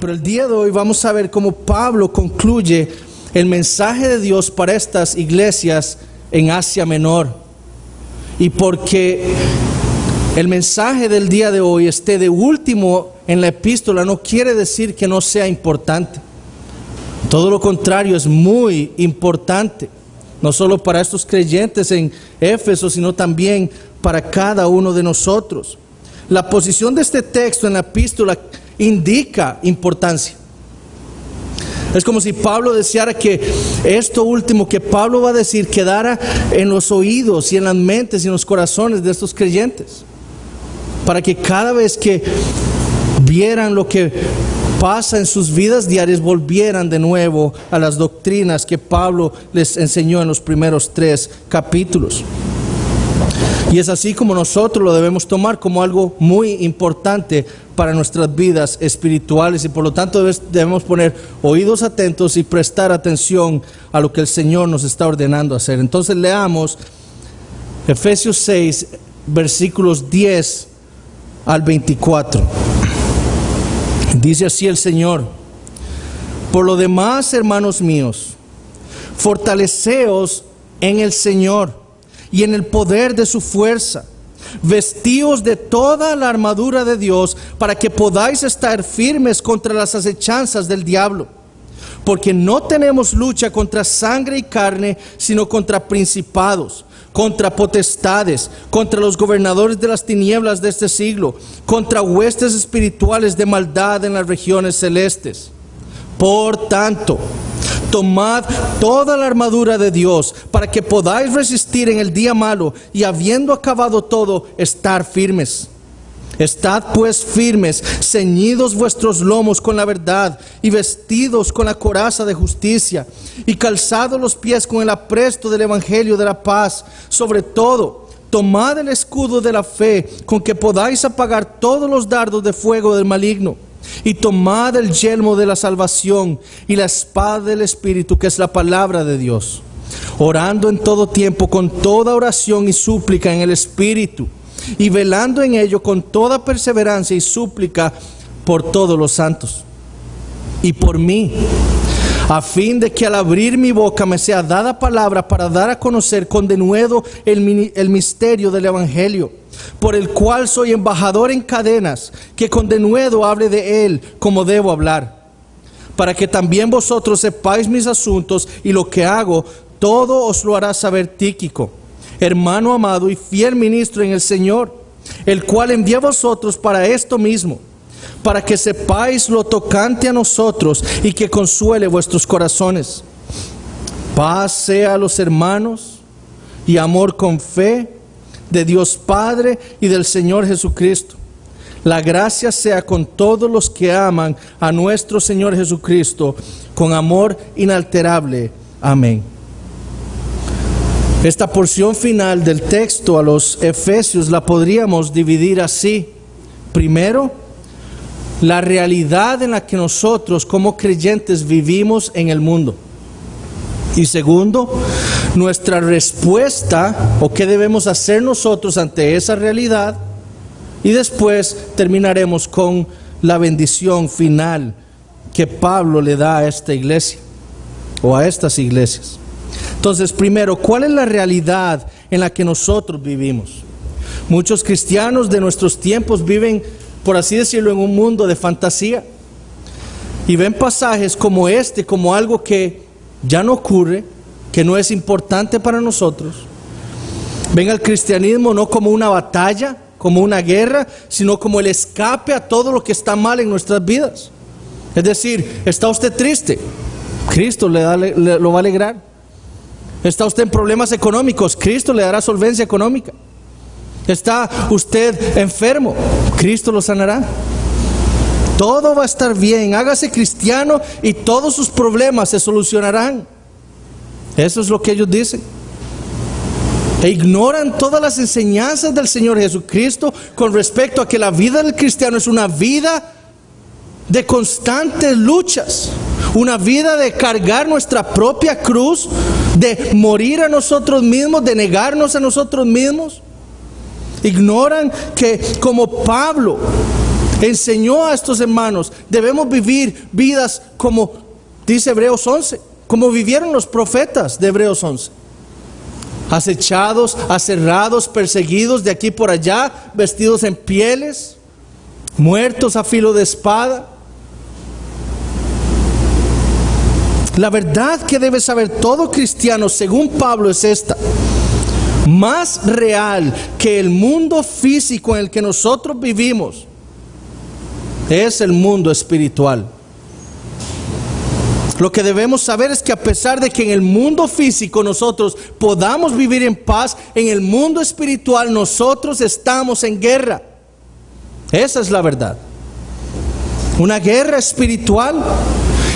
Pero el día de hoy vamos a ver cómo Pablo concluye el mensaje de Dios para estas iglesias en Asia Menor. Y porque el mensaje del día de hoy esté de último en la epístola no quiere decir que no sea importante. Todo lo contrario, es muy importante. No solo para estos creyentes en Éfeso, sino también para cada uno de nosotros. La posición de este texto en la epístola indica importancia. Es como si Pablo deseara que esto último que Pablo va a decir quedara en los oídos y en las mentes y en los corazones de estos creyentes. Para que cada vez que vieran lo que pasa en sus vidas diarias, volvieran de nuevo a las doctrinas que Pablo les enseñó en los primeros 3 capítulos. Y es así como nosotros lo debemos tomar como algo muy importante para nuestras vidas espirituales, y por lo tanto debemos poner oídos atentos y prestar atención a lo que el Señor nos está ordenando hacer. Entonces leamos Efesios 6, versículos 10 al 24. Dice así el Señor: por lo demás, hermanos míos, fortaleceos en el Señor y en el poder de su fuerza. Vestíos de toda la armadura de Dios para que podáis estar firmes contra las acechanzas del diablo. Porque no tenemos lucha contra sangre y carne, sino contra principados, contra potestades, contra los gobernadores de las tinieblas de este siglo, contra huestes espirituales de maldad en las regiones celestes. Por tanto, tomad toda la armadura de Dios para que podáis resistir en el día malo, y habiendo acabado todo, estar firmes. Estad pues firmes, ceñidos vuestros lomos con la verdad, y vestidos con la coraza de justicia, y calzados los pies con el apresto del evangelio de la paz. Sobre todo, tomad el escudo de la fe, con que podáis apagar todos los dardos de fuego del maligno. Y tomad el yelmo de la salvación y la espada del Espíritu, que es la palabra de Dios, orando en todo tiempo con toda oración y súplica en el Espíritu, y velando en ello con toda perseverancia y súplica por todos los santos y por mí, a fin de que al abrir mi boca me sea dada palabra para dar a conocer con denuedo el misterio del Evangelio, por el cual soy embajador en cadenas, que con denuedo hable de él como debo hablar, para que también vosotros sepáis mis asuntos, y lo que hago, todo os lo hará saber Tíquico, hermano amado y fiel ministro en el Señor, el cual envié a vosotros para esto mismo, para que sepáis lo tocante a nosotros y que consuele vuestros corazones. Paz sea a los hermanos y amor con fe de Dios Padre y del Señor Jesucristo. La gracia sea con todos los que aman a nuestro Señor Jesucristo con amor inalterable. Amén. Esta porción final del texto a los Efesios la podríamos dividir así. Primero, la realidad en la que nosotros como creyentes vivimos en el mundo. Y segundo, nuestra respuesta o qué debemos hacer nosotros ante esa realidad. Y después terminaremos con la bendición final que Pablo le da a esta iglesia o a estas iglesias. Entonces, primero, ¿cuál es la realidad en la que nosotros vivimos? Muchos cristianos de nuestros tiempos viven, por así decirlo, en un mundo de fantasía, y ven pasajes como este como algo que ya no ocurre, que no es importante para nosotros. Ven al cristianismo no como una batalla, como una guerra, sino como el escape a todo lo que está mal en nuestras vidas. Es decir, ¿está usted triste? Cristo lo va a alegrar. ¿Está usted en problemas económicos? Cristo le dará solvencia económica. ¿Está usted enfermo? Cristo lo sanará. Todo va a estar bien. Hágase cristiano y todos sus problemas se solucionarán. Eso es lo que ellos dicen. E ignoran todas las enseñanzas del Señor Jesucristo con respecto a que la vida del cristiano es una vida de constantes luchas, una vida de cargar nuestra propia cruz, de morir a nosotros mismos, de negarnos a nosotros mismos. Ignoran que como Pablo enseñó a estos hermanos, debemos vivir vidas como dice Hebreos 11, como vivieron los profetas de Hebreos 11. Acechados, aserrados, perseguidos de aquí por allá, vestidos en pieles, muertos a filo de espada. La verdad que debe saber todo cristiano, según Pablo, es esta: más real que el mundo físico en el que nosotros vivimos es el mundo espiritual. Lo que debemos saber es que a pesar de que en el mundo físico nosotros podamos vivir en paz, en el mundo espiritual nosotros estamos en guerra. Esa es la verdad. Una guerra espiritual.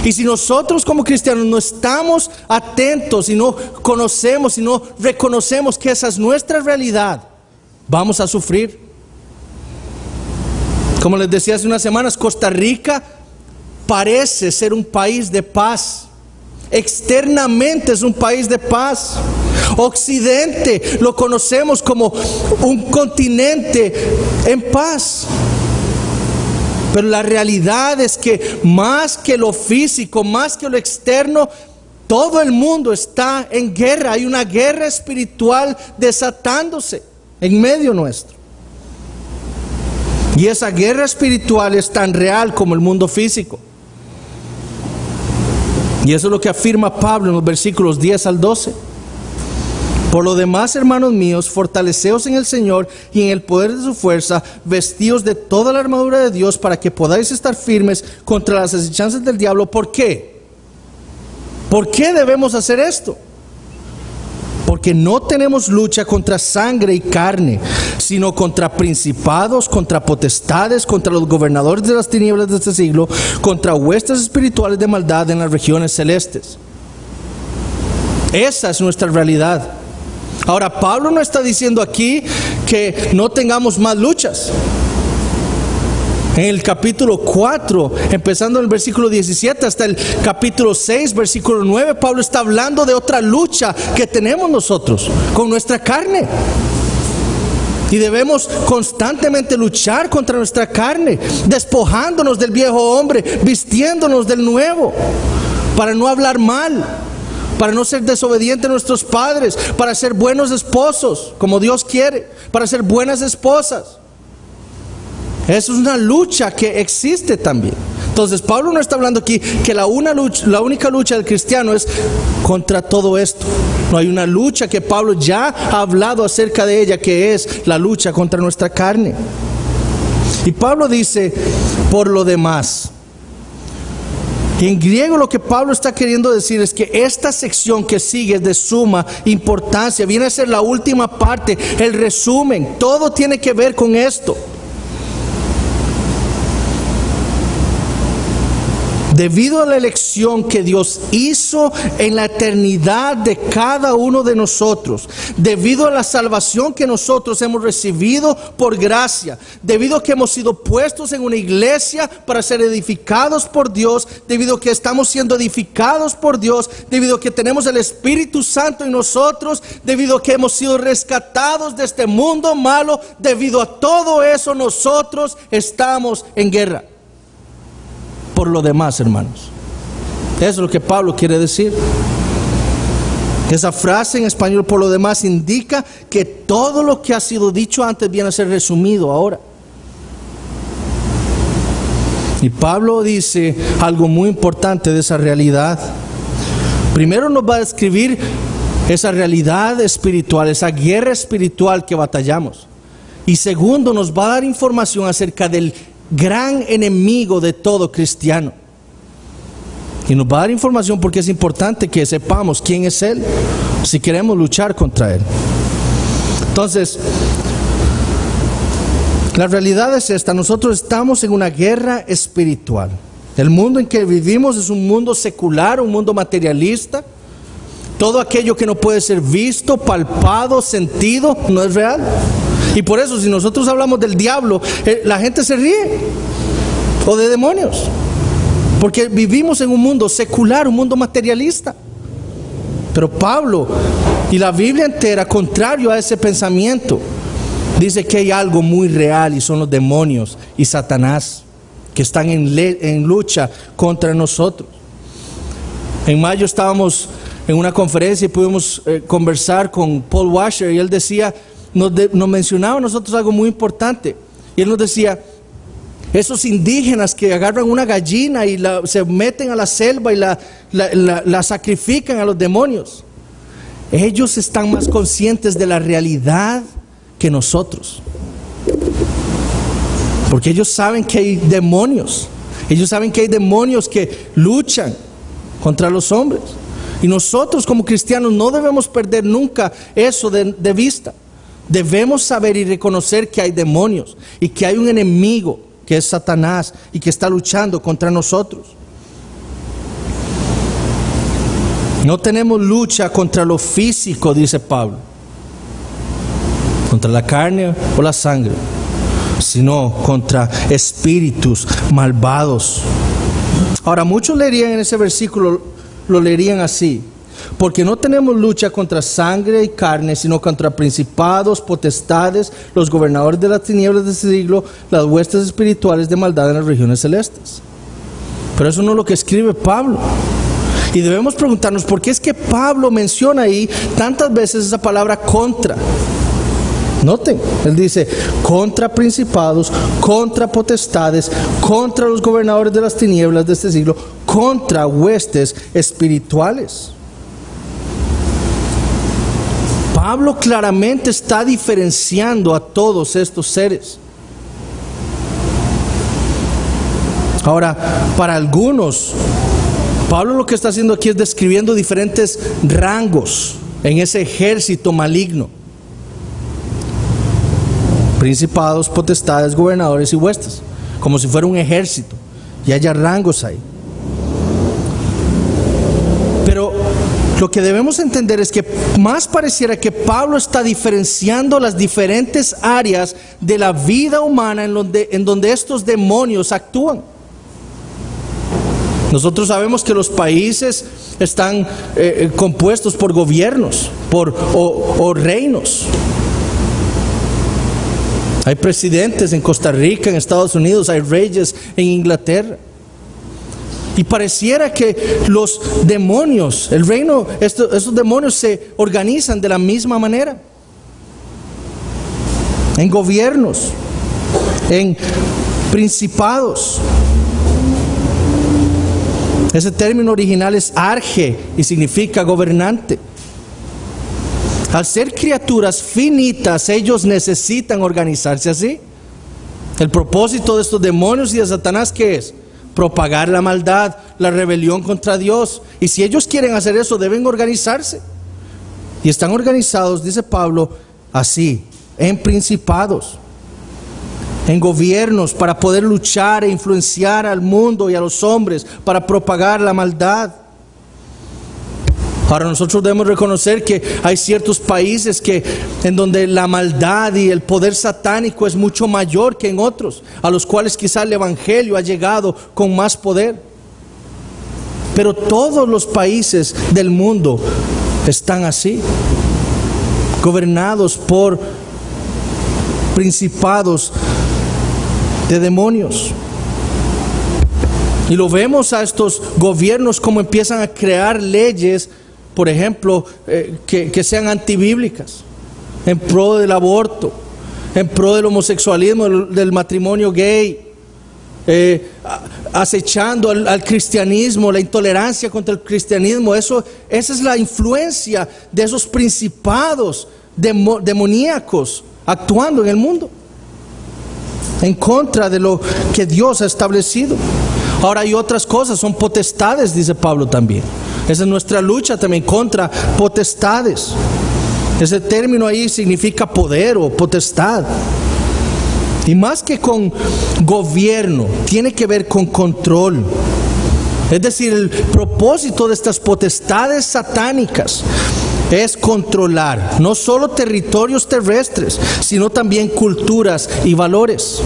Y si nosotros como cristianos no estamos atentos y no conocemos y no reconocemos que esa es nuestra realidad, vamos a sufrir. Como les decía hace unas semanas, Costa Rica parece ser un país de paz. Externamente es un país de paz. Occidente lo conocemos como un continente en paz. Pero la realidad es que más que lo físico, más que lo externo, todo el mundo está en guerra. Hay una guerra espiritual desatándose en medio nuestro. Y esa guerra espiritual es tan real como el mundo físico. Y eso es lo que afirma Pablo en los versículos 10 al 12. Por lo demás, hermanos míos, fortaleceos en el Señor y en el poder de su fuerza, vestidos de toda la armadura de Dios para que podáis estar firmes contra las acechanzas del diablo. ¿Por qué? ¿Por qué debemos hacer esto? Porque no tenemos lucha contra sangre y carne, sino contra principados, contra potestades, contra los gobernadores de las tinieblas de este siglo, contra huestes espirituales de maldad en las regiones celestes. Esa es nuestra realidad. Ahora, Pablo no está diciendo aquí que no tengamos más luchas. En el capítulo 4, empezando en el versículo 17 hasta el capítulo 6, versículo 9, Pablo está hablando de otra lucha que tenemos nosotros con nuestra carne. Y debemos constantemente luchar contra nuestra carne, despojándonos del viejo hombre, vistiéndonos del nuevo, para no hablar mal, para no ser desobedientes a nuestros padres, para ser buenos esposos, como Dios quiere, para ser buenas esposas. Eso es una lucha que existe también. Entonces Pablo no está hablando aquí que la única lucha del cristiano es contra todo esto. No, hay una lucha que Pablo ya ha hablado acerca de ella, que es la lucha contra nuestra carne. Y Pablo dice, por lo demás. Y en griego lo que Pablo está queriendo decir es que esta sección que sigue es de suma importancia. Viene a ser la última parte, el resumen. Todo tiene que ver con esto. Debido a la elección que Dios hizo en la eternidad de cada uno de nosotros, debido a la salvación que nosotros hemos recibido por gracia, debido a que hemos sido puestos en una iglesia para ser edificados por Dios, debido a que estamos siendo edificados por Dios, debido a que tenemos el Espíritu Santo en nosotros, debido a que hemos sido rescatados de este mundo malo, debido a todo eso nosotros estamos en guerra. Por lo demás, hermanos. Eso es lo que Pablo quiere decir. Esa frase en español, por lo demás, indica que todo lo que ha sido dicho antes viene a ser resumido ahora. Y Pablo dice algo muy importante de esa realidad. Primero nos va a describir esa realidad espiritual, esa guerra espiritual que batallamos. Y segundo, nos va a dar información acerca del gran enemigo de todo cristiano. Y nos va a dar información porque es importante que sepamos quién es Él, si queremos luchar contra Él. Entonces, la realidad es esta: nosotros estamos en una guerra espiritual. El mundo en que vivimos es un mundo secular, un mundo materialista. Todo aquello que no puede ser visto, palpado, sentido, no es real. Y por eso, si nosotros hablamos del diablo, la gente se ríe, o de demonios, porque vivimos en un mundo secular, un mundo materialista. Pero Pablo y la Biblia entera, contrario a ese pensamiento, dice que hay algo muy real y son los demonios y Satanás que están en lucha contra nosotros. En mayo estábamos en una conferencia y pudimos conversar con Paul Washer y él decía, nos mencionaba a nosotros algo muy importante. Y él nos decía, esos indígenas que agarran una gallina y se meten a la selva y la sacrifican a los demonios, ellos están más conscientes de la realidad que nosotros. Porque ellos saben que hay demonios. Ellos saben que hay demonios que luchan contra los hombres. Y nosotros como cristianos no debemos perder nunca eso de vista. Debemos saber y reconocer que hay demonios y que hay un enemigo que es Satanás y que está luchando contra nosotros. No tenemos lucha contra lo físico, dice Pablo, contra la carne o la sangre, sino contra espíritus malvados. Ahora, muchos leerían en ese versículo, lo leerían así: porque no tenemos lucha contra sangre y carne, sino contra principados, potestades, los gobernadores de las tinieblas de este siglo, las huestes espirituales de maldad en las regiones celestes. Pero eso no es lo que escribe Pablo. Y debemos preguntarnos, ¿por qué es que Pablo menciona ahí tantas veces esa palabra contra? Noten, él dice contra principados, contra potestades, contra los gobernadores de las tinieblas de este siglo, contra huestes espirituales. Pablo claramente está diferenciando a todos estos seres. Ahora, para algunos, Pablo lo que está haciendo aquí es describiendo diferentes rangos en ese ejército maligno: principados, potestades, gobernadores y huestes, como si fuera un ejército y haya rangos ahí. Pero lo que debemos entender es que más pareciera que Pablo está diferenciando las diferentes áreas de la vida humana en donde estos demonios actúan. Nosotros sabemos que los países están compuestos por gobiernos o reinos. Hay presidentes en Costa Rica, en Estados Unidos, hay reyes en Inglaterra. Y pareciera que los demonios, el reino, esos demonios se organizan de la misma manera. En gobiernos, en principados. Ese término original es arge y significa gobernante. Al ser criaturas finitas, ellos necesitan organizarse así. El propósito de estos demonios y de Satanás, ¿qué es? Propagar la maldad, la rebelión contra Dios. Y si ellos quieren hacer eso, deben organizarse. Y están organizados, dice Pablo, así, en principados, en gobiernos, para poder luchar e influenciar al mundo y a los hombres, para propagar la maldad. Ahora, nosotros debemos reconocer que hay ciertos países en donde la maldad y el poder satánico es mucho mayor que en otros, a los cuales quizá el evangelio ha llegado con más poder. Pero todos los países del mundo están así, gobernados por principados de demonios. Y lo vemos a estos gobiernos como empiezan a crear leyes, por ejemplo, que sean antibíblicas, en pro del aborto, en pro del homosexualismo, del matrimonio gay, acechando al cristianismo, la intolerancia contra el cristianismo. Esa es la influencia de esos principados demoníacos actuando en el mundo, en contra de lo que Dios ha establecido. Ahora hay otras cosas, son potestades, dice Pablo también. Esa es nuestra lucha también contra potestades. Ese término ahí significa poder o potestad. Y más que con gobierno, tiene que ver con control. Es decir, el propósito de estas potestades satánicas es controlar no solo territorios terrestres, sino también culturas y valores.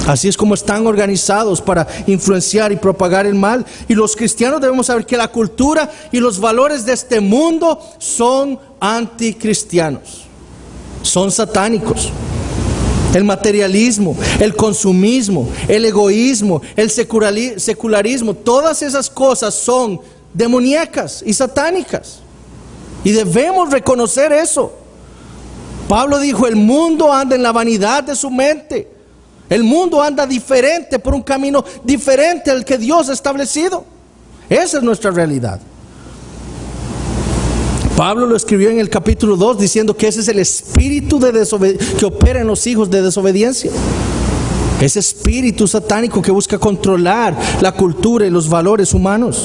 Así es como están organizados para influenciar y propagar el mal. Y los cristianos debemos saber que la cultura y los valores de este mundo son anticristianos, son satánicos. el materialismo, el consumismo, el egoísmo, el secularismo, todas esas cosas son demoníacas y satánicas. Y debemos reconocer eso. Pablo dijo, el mundo anda en la vanidad de su mente. El mundo anda diferente, por un camino diferente al que Dios ha establecido. Esa es nuestra realidad. Pablo lo escribió en el capítulo 2 diciendo que ese es el espíritu que opera en los hijos de desobediencia. Ese espíritu satánico que busca controlar la cultura y los valores humanos.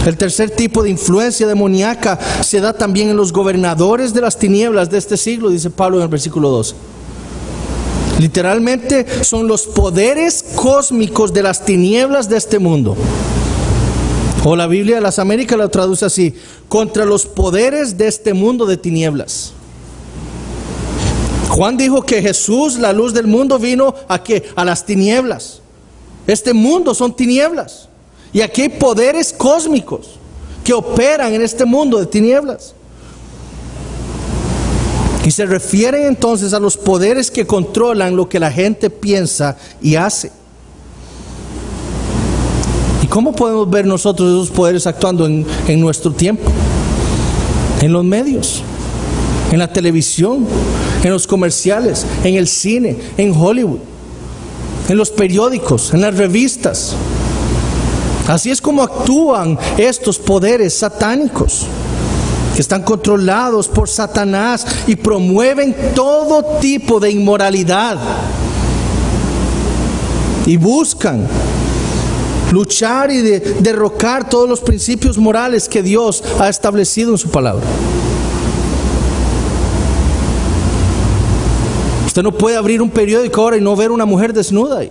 El tercer tipo de influencia demoníaca se da también en los gobernadores de las tinieblas de este siglo, dice Pablo en el versículo 12. Literalmente son los poderes cósmicos de las tinieblas de este mundo. O la Biblia de las Américas lo traduce así: contra los poderes de este mundo de tinieblas. Juan dijo que Jesús, la luz del mundo, vino ¿a qué? A las tinieblas. Este mundo son tinieblas. Y aquí hay poderes cósmicos que operan en este mundo de tinieblas. Y se refieren entonces a los poderes que controlan lo que la gente piensa y hace. ¿Y cómo podemos ver nosotros esos poderes actuando en nuestro tiempo? En los medios, en la televisión, en los comerciales, en el cine, en Hollywood, en los periódicos, en las revistas. Así es como actúan estos poderes satánicos, que están controlados por Satanás y promueven todo tipo de inmoralidad. Y buscan luchar y derrocar todos los principios morales que Dios ha establecido en su palabra. Usted no puede abrir un periódico ahora y no ver una mujer desnuda ahí.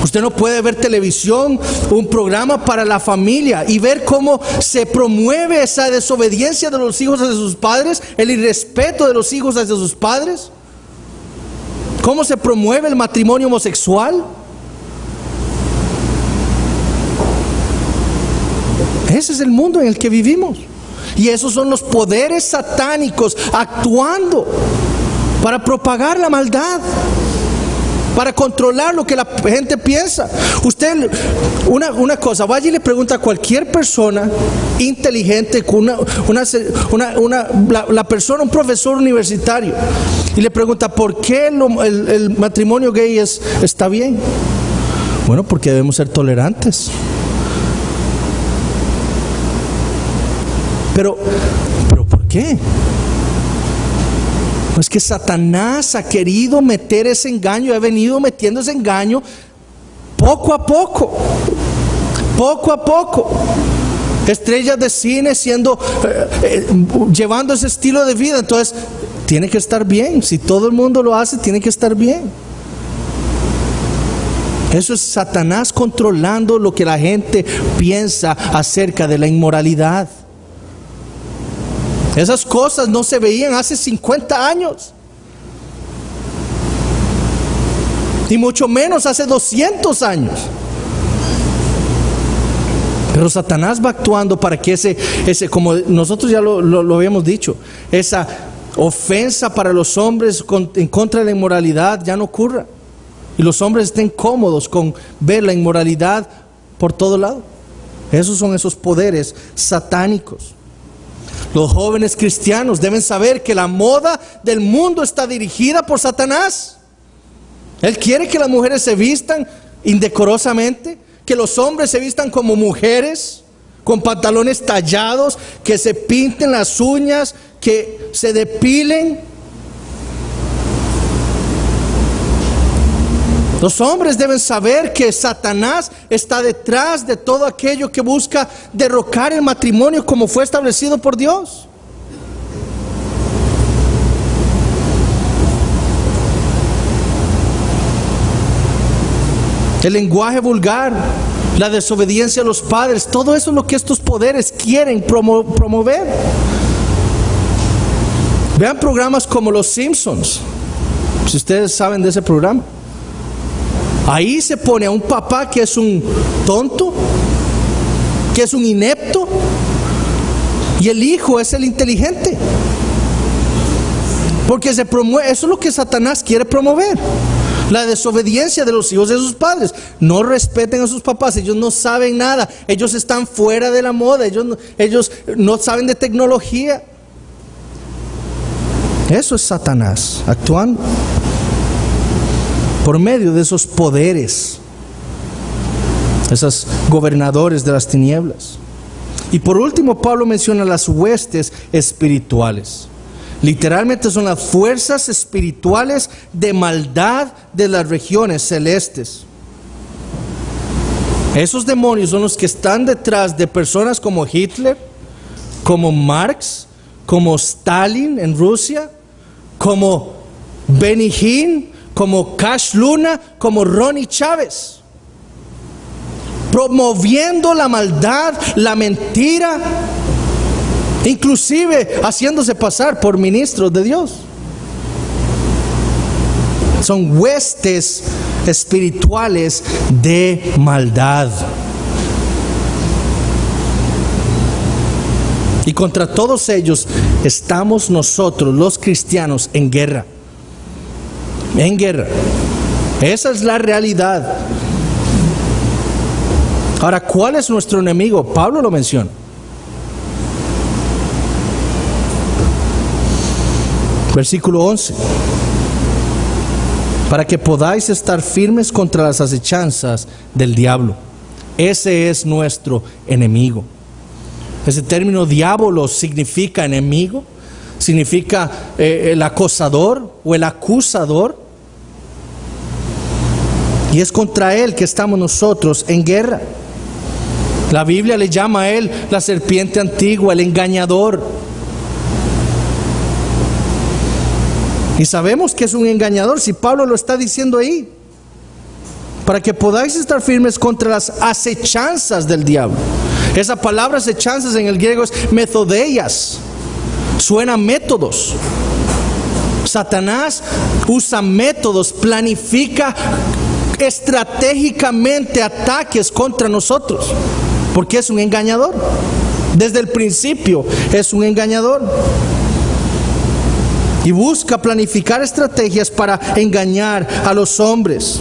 Usted no puede ver televisión, un programa para la familia y ver cómo se promueve esa desobediencia de los hijos hacia sus padres, el irrespeto de los hijos hacia sus padres. Cómo se promueve el matrimonio homosexual. Ese es el mundo en el que vivimos. Y esos son los poderes satánicos actuando para propagar la maldad, para controlar lo que la gente piensa. Usted, una cosa, vaya y le pregunta a cualquier persona inteligente, la persona, un profesor universitario, y le pregunta ¿por qué el matrimonio gay está bien? Bueno, porque debemos ser tolerantes. Pero ¿por qué? Pues que Satanás ha querido meter ese engaño, ha venido metiendo ese engaño poco a poco. Estrellas de cine llevando ese estilo de vida. Entonces, tiene que estar bien. Si todo el mundo lo hace, tiene que estar bien. Eso es Satanás controlando lo que la gente piensa acerca de la inmoralidad. Esas cosas no se veían hace 50 años. Y mucho menos hace 200 años. Pero Satanás va actuando para que ese como nosotros ya lo habíamos dicho, esa ofensa para los hombres en contra de la inmoralidad ya no ocurra. Y los hombres estén cómodos con ver la inmoralidad por todo lado. Esos son esos poderes satánicos. Los jóvenes cristianos deben saber que la moda del mundo está dirigida por Satanás. Él quiere que las mujeres se vistan indecorosamente, que los hombres se vistan como mujeres, con pantalones tallados, que se pinten las uñas, que se depilen. Los hombres deben saber que Satanás está detrás de todo aquello que busca derrocar el matrimonio como fue establecido por Dios. El lenguaje vulgar, la desobediencia a los padres, todo eso es lo que estos poderes quieren promover. Vean programas como Los Simpsons, si ustedes saben de ese programa. Ahí se pone a un papá que es un tonto, que es un inepto, y el hijo es el inteligente. Porque se promueve, eso es lo que Satanás quiere promover. La desobediencia de los hijos de sus padres. No respeten a sus papás, ellos no saben nada, ellos están fuera de la moda, ellos no saben de tecnología. Eso es Satanás actuando por medio de esos poderes, esos gobernadores de las tinieblas. Y por último, Pablo menciona las huestes espirituales. Literalmente son las fuerzas espirituales de maldad de las regiones celestes. Esos demonios son los que están detrás de personas como Hitler, como Marx, como Stalin en Rusia, como Benny Hinn, como Cash Luna, como Ronnie Chávez, promoviendo la maldad, la mentira, inclusive haciéndose pasar por ministros de Dios. Son huestes espirituales de maldad. Y contra todos ellos estamos nosotros, los cristianos, en guerra. En guerra. Esa es la realidad. Ahora, ¿cuál es nuestro enemigo? Pablo lo menciona. Versículo 11. Para que podáis estar firmes contra las acechanzas del diablo. Ese es nuestro enemigo. Ese término diablo significa enemigo, significa el acosador o el acusador. Y es contra él que estamos nosotros en guerra. La Biblia le llama a él la serpiente antigua, el engañador. Y sabemos que es un engañador si Pablo lo está diciendo ahí. Para que podáis estar firmes contra las acechanzas del diablo. Esa palabra acechanzas en el griego es methodeias. Suena a métodos. Satanás usa métodos, planifica estratégicamente ataques contra nosotros. Porque es un engañador. Desde el principio es un engañador. Y busca planificar estrategias para engañar a los hombres.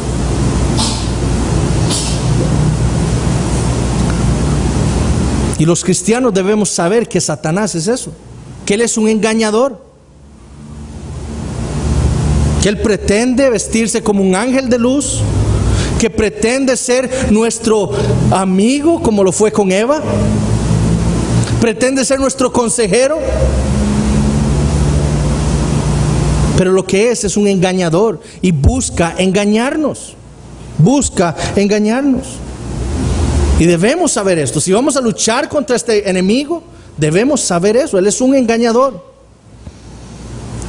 Y los cristianos debemos saber que Satanás es eso, que él es un engañador, que él pretende vestirse como un ángel de luz, que pretende ser nuestro amigo como lo fue con Eva, pretende ser nuestro consejero, pero lo que es un engañador y busca engañarnos, Y debemos saber esto. Si vamos a luchar contra este enemigo, debemos saber eso. Él es un engañador.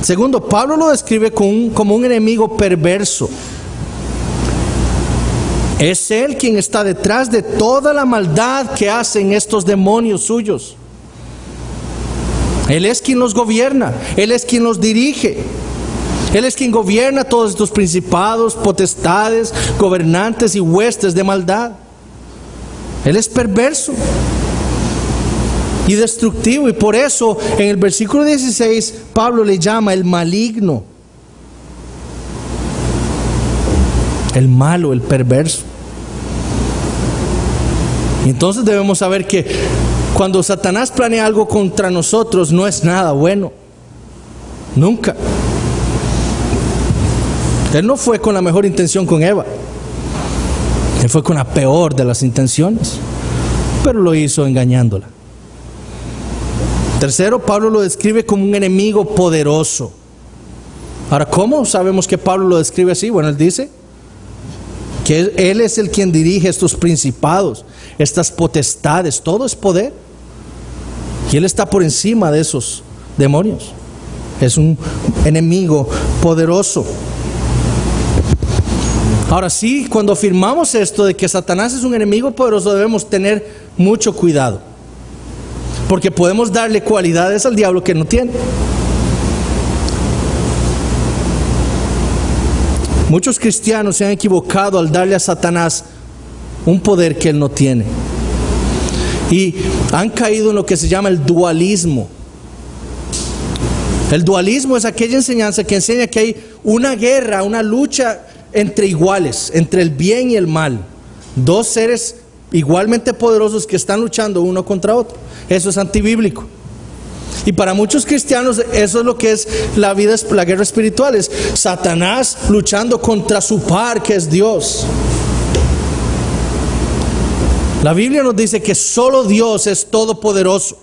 Segundo, Pablo lo describe como un enemigo perverso. Es él quien está detrás de toda la maldad que hacen estos demonios suyos. Él es quien los gobierna. Él es quien los dirige. Él es quien gobierna todos estos principados, potestades, gobernantes y huestes de maldad. Él es perverso y destructivo, y por eso en el versículo 16 Pablo le llama el maligno, el malo, el perverso. Y entonces debemos saber que cuando Satanás planea algo contra nosotros no es nada bueno, nunca. Él no fue con la mejor intención con Eva. Él fue con la peor de las intenciones, pero lo hizo engañándola. Tercero, Pablo lo describe como un enemigo poderoso. Ahora, ¿cómo sabemos que Pablo lo describe así? Bueno, él dice que él es el quien dirige estos principados, estas potestades, todo es poder. Y él está por encima de esos demonios. Es un enemigo poderoso. Ahora sí, cuando afirmamos esto de que Satanás es un enemigo poderoso, debemos tener mucho cuidado, porque podemos darle cualidades al diablo que no tiene. Muchos cristianos se han equivocado al darle a Satanás un poder que él no tiene, y han caído en lo que se llama el dualismo. El dualismo es aquella enseñanza que enseña que hay una guerra, una lucha entre iguales, entre el bien y el mal. Dos seres igualmente poderosos que están luchando uno contra otro. Eso es antibíblico. Y para muchos cristianos eso es lo que es la vida, la guerra espiritual. Es Satanás luchando contra su par, que es Dios. La Biblia nos dice que solo Dios es todopoderoso,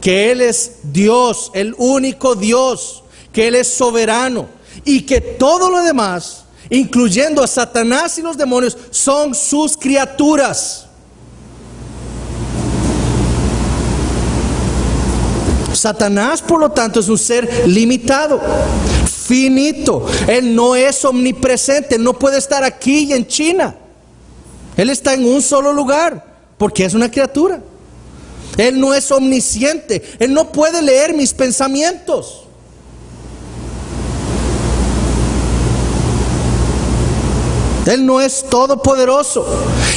que Él es Dios, el único Dios, que Él es soberano y que todo lo demás, incluyendo a Satanás y los demonios, son sus criaturas. Satanás, por lo tanto, es un ser limitado, finito. Él no es omnipresente, no puede estar aquí y en China. Él está en un solo lugar, porque es una criatura. Él no es omnisciente, Él no puede leer mis pensamientos. Él no es todopoderoso.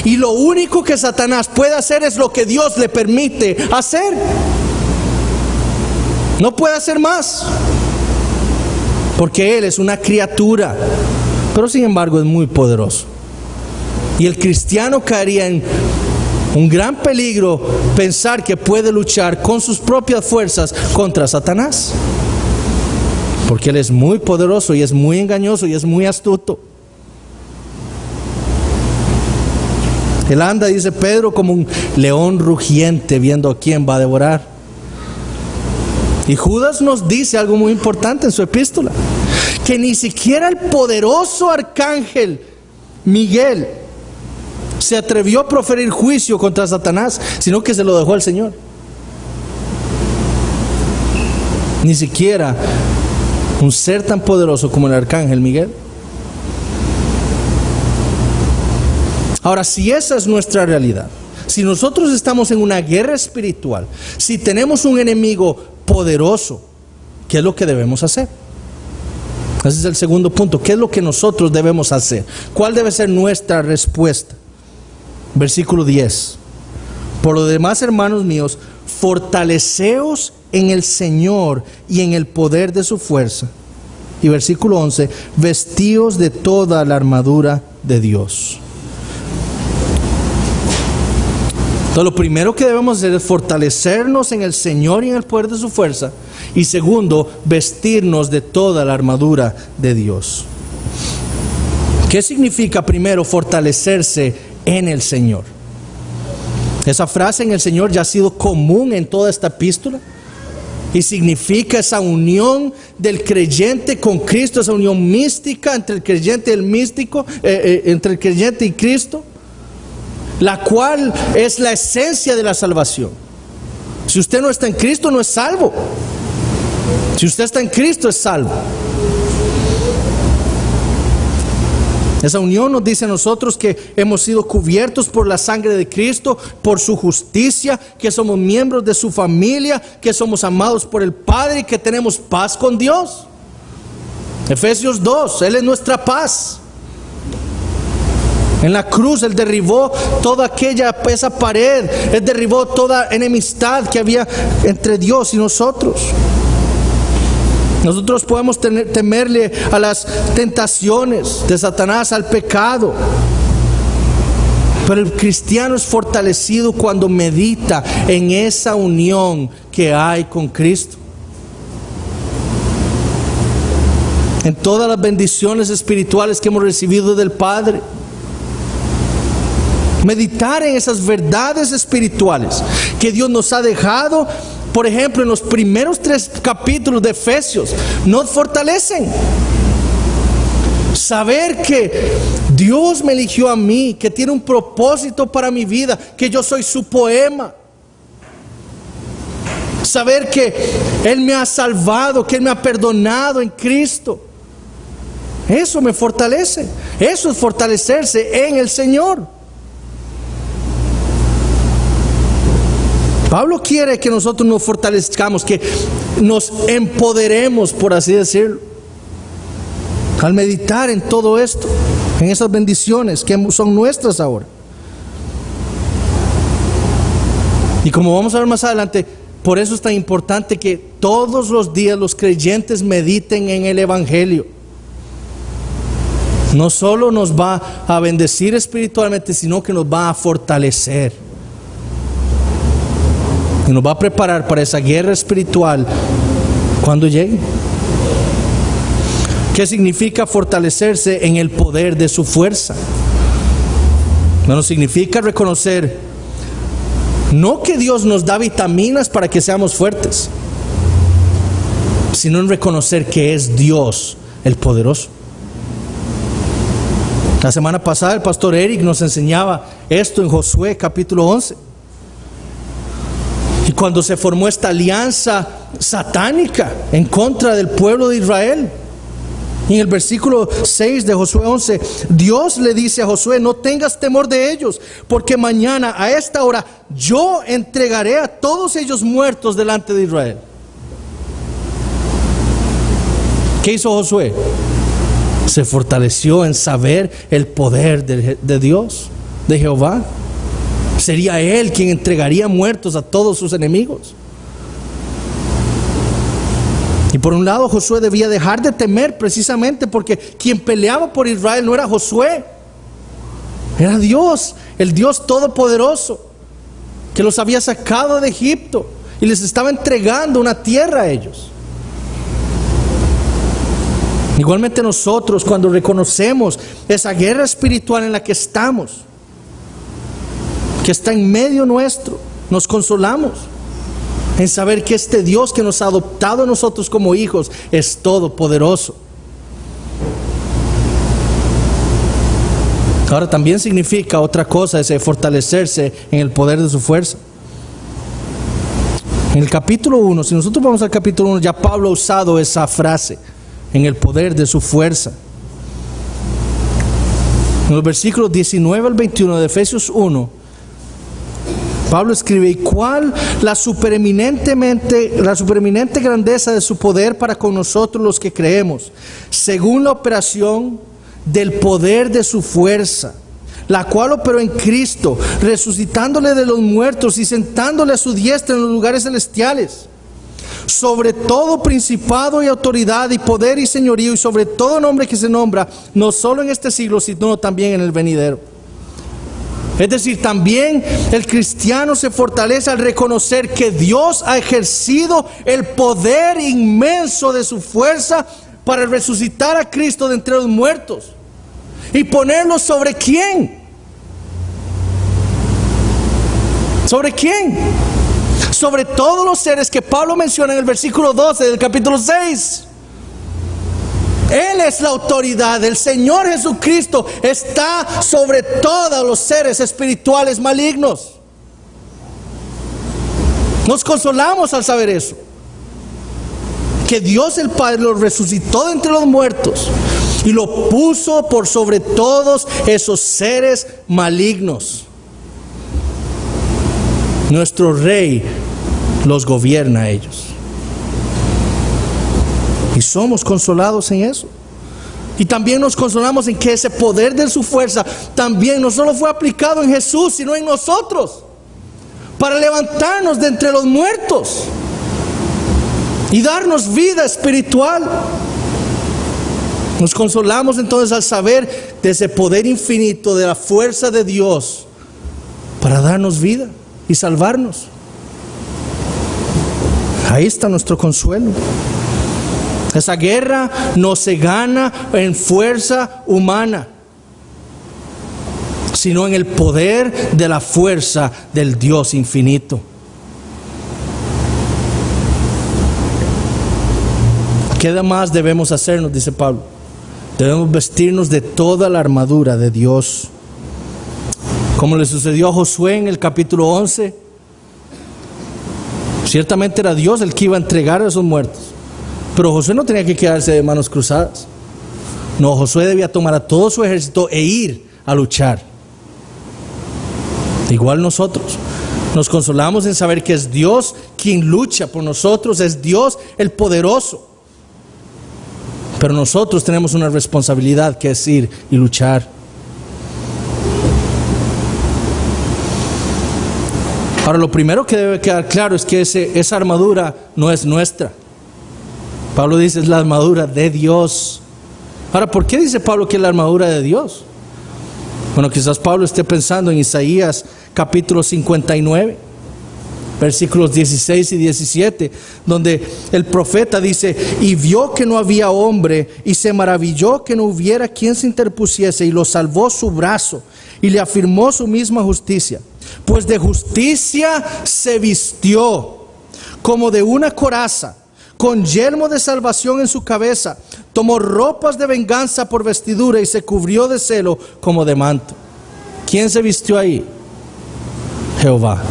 Y lo único que Satanás puede hacer es lo que Dios le permite hacer. No puede hacer más, porque Él es una criatura, pero sin embargo es muy poderoso. Y el cristiano caería en un gran peligro pensar que puede luchar con sus propias fuerzas contra Satanás, porque Él es muy poderoso y es muy engañoso y es muy astuto. Él anda, dice Pedro, como un león rugiente viendo a quién va a devorar. Y Judas nos dice algo muy importante en su epístola, que ni siquiera el poderoso arcángel Miguel se atrevió a proferir juicio contra Satanás, sino que se lo dejó al Señor. Ni siquiera un ser tan poderoso como el arcángel Miguel. Ahora, si esa es nuestra realidad, si nosotros estamos en una guerra espiritual, si tenemos un enemigo poderoso, ¿qué es lo que debemos hacer? Ese es el segundo punto. ¿Qué es lo que nosotros debemos hacer? ¿Cuál debe ser nuestra respuesta? Versículo 10. Por lo demás, hermanos míos, fortaleceos en el Señor y en el poder de su fuerza. Y versículo 11, vestíos de toda la armadura de Dios. Entonces, lo primero que debemos hacer es fortalecernos en el Señor y en el poder de su fuerza. Y segundo, vestirnos de toda la armadura de Dios. ¿Qué significa primero fortalecerse en el Señor? Esa frase en el Señor ya ha sido común en toda esta epístola. Y significa esa unión del creyente con Cristo, esa unión mística entre el creyente y el místico, entre el creyente y Cristo, la cual es la esencia de la salvación. Si usted no está en Cristo, no es salvo. Si usted está en Cristo, es salvo. Esa unión nos dice a nosotros que hemos sido cubiertos por la sangre de Cristo, por su justicia, que somos miembros de su familia, que somos amados por el Padre y que tenemos paz con Dios. Efesios 2, Él es nuestra paz. En la cruz Él derribó toda esa pared, Él derribó toda enemistad que había entre Dios y nosotros. Nosotros podemos temerle a las tentaciones de Satanás, al pecado. Pero el cristiano es fortalecido cuando medita en esa unión que hay con Cristo. En todas las bendiciones espirituales que hemos recibido del Padre. Meditar en esas verdades espirituales que Dios nos ha dejado. Por ejemplo, en los primeros 3 capítulos de Efesios nos fortalecen. Saber que Dios me eligió a mí, que tiene un propósito para mi vida, que yo soy su poema. Saber que Él me ha salvado, que Él me ha perdonado en Cristo. Eso me fortalece. Eso es fortalecerse en el Señor. Pablo quiere que nosotros nos fortalezcamos, que nos empoderemos, por así decirlo, al meditar en todo esto, en esas bendiciones que son nuestras ahora. Y como vamos a ver más adelante, por eso es tan importante que todos los días los creyentes mediten en el Evangelio. No solo nos va a bendecir espiritualmente, sino que nos va a fortalecer. Y nos va a preparar para esa guerra espiritual cuando llegue. ¿Qué significa fortalecerse en el poder de su fuerza? Bueno, significa reconocer no que Dios nos da vitaminas para que seamos fuertes, sino en reconocer que es Dios el poderoso. La semana pasada el pastor Eric nos enseñaba esto en Josué capítulo 11. Y cuando se formó esta alianza satánica en contra del pueblo de Israel, y en el versículo 6 de Josué 11, Dios le dice a Josué: no tengas temor de ellos, porque mañana a esta hora yo entregaré a todos ellos muertos delante de Israel. ¿Qué hizo Josué? Se fortaleció en saber el poder de Dios, de Jehová. Sería Él quien entregaría muertos a todos sus enemigos. Y por un lado Josué debía dejar de temer, precisamente porque quien peleaba por Israel no era Josué, era Dios, el Dios todopoderoso, que los había sacado de Egipto y les estaba entregando una tierra a ellos. Igualmente nosotros, cuando reconocemos esa guerra espiritual en la que estamos, que está en medio nuestro, nos consolamos en saber que este Dios que nos ha adoptado a nosotros como hijos es todopoderoso. Ahora también significa otra cosa, ese fortalecerse en el poder de su fuerza. En el capítulo 1, si nosotros vamos al capítulo 1, ya Pablo ha usado esa frase, en el poder de su fuerza. En los versículos 19 al 21 de Efesios 1, Pablo escribe: ¿y cuál la supereminente grandeza de su poder para con nosotros los que creemos, según la operación del poder de su fuerza, la cual operó en Cristo, resucitándole de los muertos y sentándole a su diestra en los lugares celestiales, sobre todo principado y autoridad y poder y señorío, y sobre todo nombre que se nombra, no solo en este siglo, sino también en el venidero. Es decir, también el cristiano se fortalece al reconocer que Dios ha ejercido el poder inmenso de su fuerza para resucitar a Cristo de entre los muertos y ponerlo sobre ¿quién? ¿Sobre quién? Sobre todos los seres que Pablo menciona en el versículo 12 del capítulo 6. Él es la autoridad. El Señor Jesucristo está sobre todos los seres espirituales malignos. Nos consolamos al saber eso, que Dios el Padre lo resucitó de entre los muertos y lo puso por sobre todos esos seres malignos. Nuestro Rey los gobierna a ellos. Y somos consolados en eso. Y también nos consolamos en que ese poder de su fuerza también no solo fue aplicado en Jesús, sino en nosotros, para levantarnos de entre los muertos y darnos vida espiritual. Nos consolamos entonces al saber de ese poder infinito, de la fuerza de Dios para darnos vida y salvarnos. Ahí está nuestro consuelo. Esa guerra no se gana en fuerza humana, sino en el poder de la fuerza del Dios infinito. ¿Qué más debemos hacernos? Dice Pablo. Debemos vestirnos de toda la armadura de Dios. Como le sucedió a Josué en el capítulo 11. Ciertamente era Dios el que iba a entregar a esos muertos, pero Josué no tenía que quedarse de manos cruzadas. No, Josué debía tomar a todo su ejército e ir a luchar. Igual nosotros nos consolamos en saber que es Dios quien lucha por nosotros, es Dios el poderoso. Pero nosotros tenemos una responsabilidad, que es ir y luchar. Ahora, lo primero que debe quedar claro es que esa armadura no es nuestra. Pablo dice, es la armadura de Dios. Ahora, ¿por qué dice Pablo que es la armadura de Dios? Bueno, quizás Pablo esté pensando en Isaías capítulo 59, versículos 16 y 17, donde el profeta dice, y vio que no había hombre, y se maravilló que no hubiera quien se interpusiese, y lo salvó su brazo, y le afirmó su misma justicia. Pues de justicia se vistió, como de una coraza, con yelmo de salvación en su cabeza, tomó ropas de venganza por vestidura, y se cubrió de celo como de manto. ¿Quién se vistió ahí? Jehová.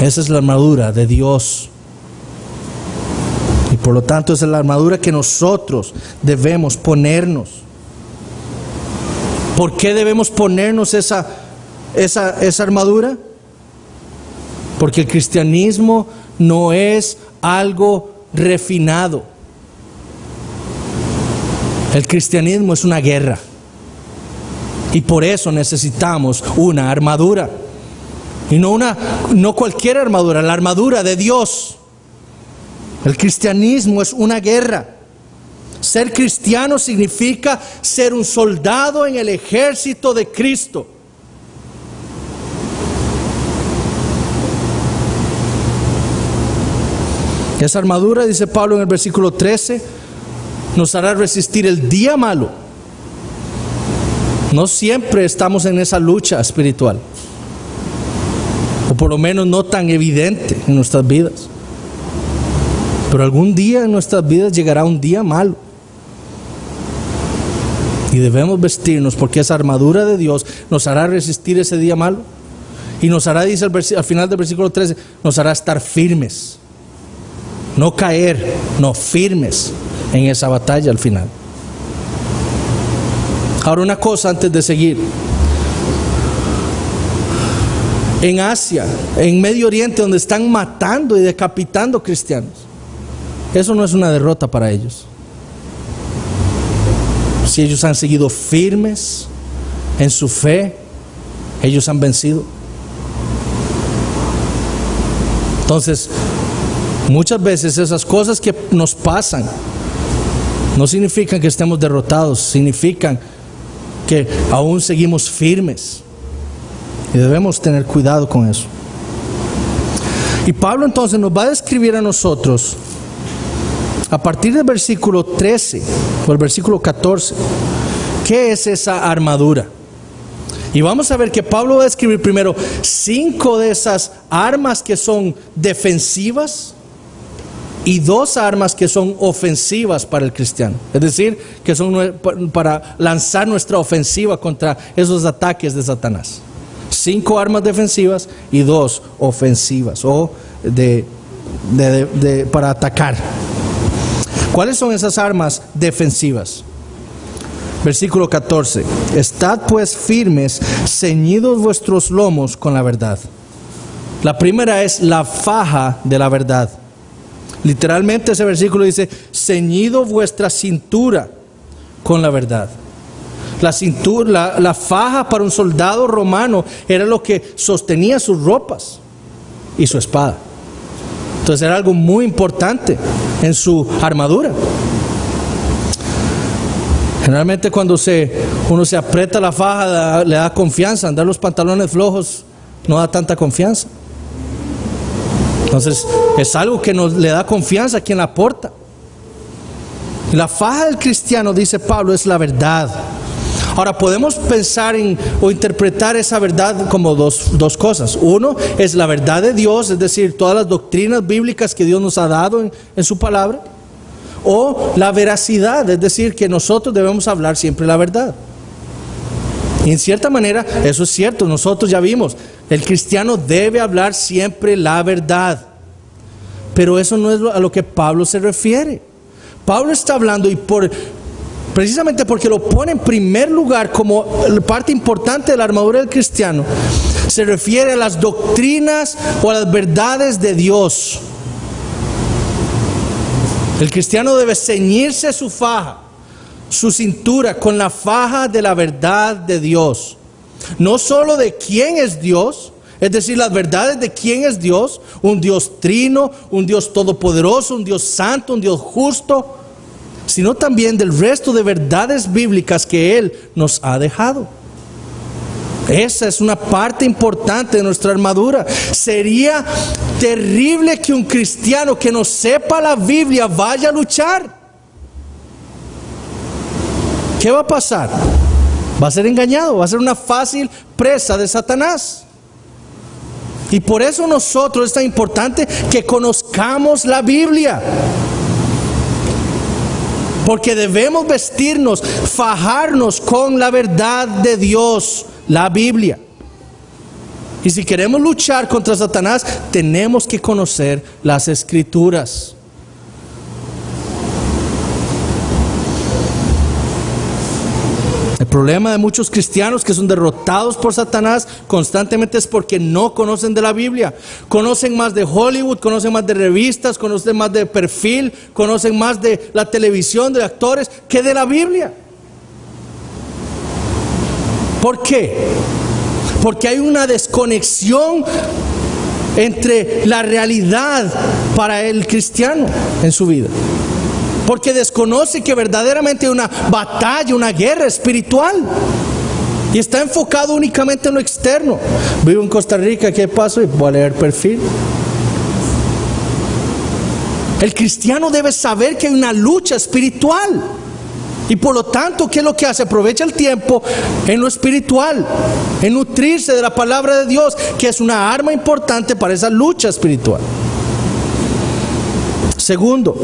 Esa es la armadura de Dios. Y por lo tanto esa es la armadura que nosotros debemos ponernos. ¿Por qué debemos ponernos esa armadura? Porque el cristianismo no es algo refinado. El cristianismo es una guerra. Y por eso necesitamos una armadura. Y no cualquier armadura, la armadura de Dios. El cristianismo es una guerra. Ser cristiano significa ser un soldado en el ejército de Cristo. Esa armadura, dice Pablo en el versículo 13, nos hará resistir el día malo. No siempre estamos en esa lucha espiritual, o por lo menos no tan evidente en nuestras vidas. Pero algún día en nuestras vidas llegará un día malo. Y debemos vestirnos porque esa armadura de Dios nos hará resistir ese día malo. Y nos hará, dice al final del versículo 13, nos hará estar firmes. No caer, no, firmes en esa batalla al final. Ahora, una cosa antes de seguir. En Asia, en Medio Oriente, donde están matando y decapitando cristianos, eso no es una derrota para ellos. Si ellos han seguido firmes en su fe, ellos han vencido. Entonces, muchas veces esas cosas que nos pasan no significan que estemos derrotados, significan que aún seguimos firmes. Y debemos tener cuidado con eso. Y Pablo entonces nos va a describir a nosotros, a partir del versículo 13 o el versículo 14, ¿qué es esa armadura? Y vamos a ver que Pablo va a describir primero 5 de esas armas que son defensivas y 2 armas que son ofensivas para el cristiano. Es decir, que son para lanzar nuestra ofensiva contra esos ataques de Satanás. 5 armas defensivas y 2 ofensivas o para atacar. ¿Cuáles son esas armas defensivas? Versículo 14. Estad pues firmes, ceñidos vuestros lomos con la verdad. La primera es la faja de la verdad. Literalmente ese versículo dice, ceñido vuestra cintura con la verdad. La faja para un soldado romano era lo que sostenía sus ropas y su espada. Entonces era algo muy importante en su armadura. Generalmente cuando uno se aprieta la faja le da confianza. Andar los pantalones flojos no da tanta confianza. Entonces es algo que le da confianza a quien la porta. La faja del cristiano, dice Pablo, es la verdad. Ahora podemos pensar o interpretar esa verdad como dos cosas. Uno es la verdad de Dios, es decir, todas las doctrinas bíblicas que Dios nos ha dado en su palabra. O la veracidad, es decir, que nosotros debemos hablar siempre la verdad. Y en cierta manera eso es cierto, nosotros ya vimos, el cristiano debe hablar siempre la verdad. Pero eso no es a lo que Pablo se refiere. Pablo está hablando precisamente porque lo pone en primer lugar como parte importante de la armadura del cristiano, se refiere a las doctrinas o a las verdades de Dios. El cristiano debe ceñirse su faja, su cintura con la faja de la verdad de Dios. No solo de quién es Dios, Es decir, las verdades de quién es Dios, un Dios trino, un Dios todopoderoso, un Dios santo, un Dios justo, sino también del resto de verdades bíblicas que Él nos ha dejado. Esa es una parte importante de nuestra armadura. Sería terrible que un cristiano que no sepa la Biblia vaya a luchar. ¿Qué va a pasar? Va a ser engañado, va a ser una fácil presa de Satanás. Y por eso nosotros es tan importante que conozcamos la Biblia. Porque debemos vestirnos, fajarnos con la verdad de Dios, la Biblia. Y si queremos luchar contra Satanás, tenemos que conocer las Escrituras. El problema de muchos cristianos que son derrotados por Satanás constantemente es porque no conocen de la Biblia. Conocen más de Hollywood, conocen más de revistas, conocen más de perfil, conocen más de la televisión, de actores, que de la Biblia. ¿Por qué? Porque hay una desconexión entre la realidad para el cristiano en su vida. Porque desconoce que verdaderamente hay una batalla, una guerra espiritual. Y está enfocado únicamente en lo externo. Vivo en Costa Rica, ¿qué paso? Y voy a leer perfil. El cristiano debe saber que hay una lucha espiritual. Y por lo tanto, ¿qué es lo que hace? Aprovecha el tiempo en lo espiritual, en nutrirse de la palabra de Dios, que es una arma importante para esa lucha espiritual. Segundo,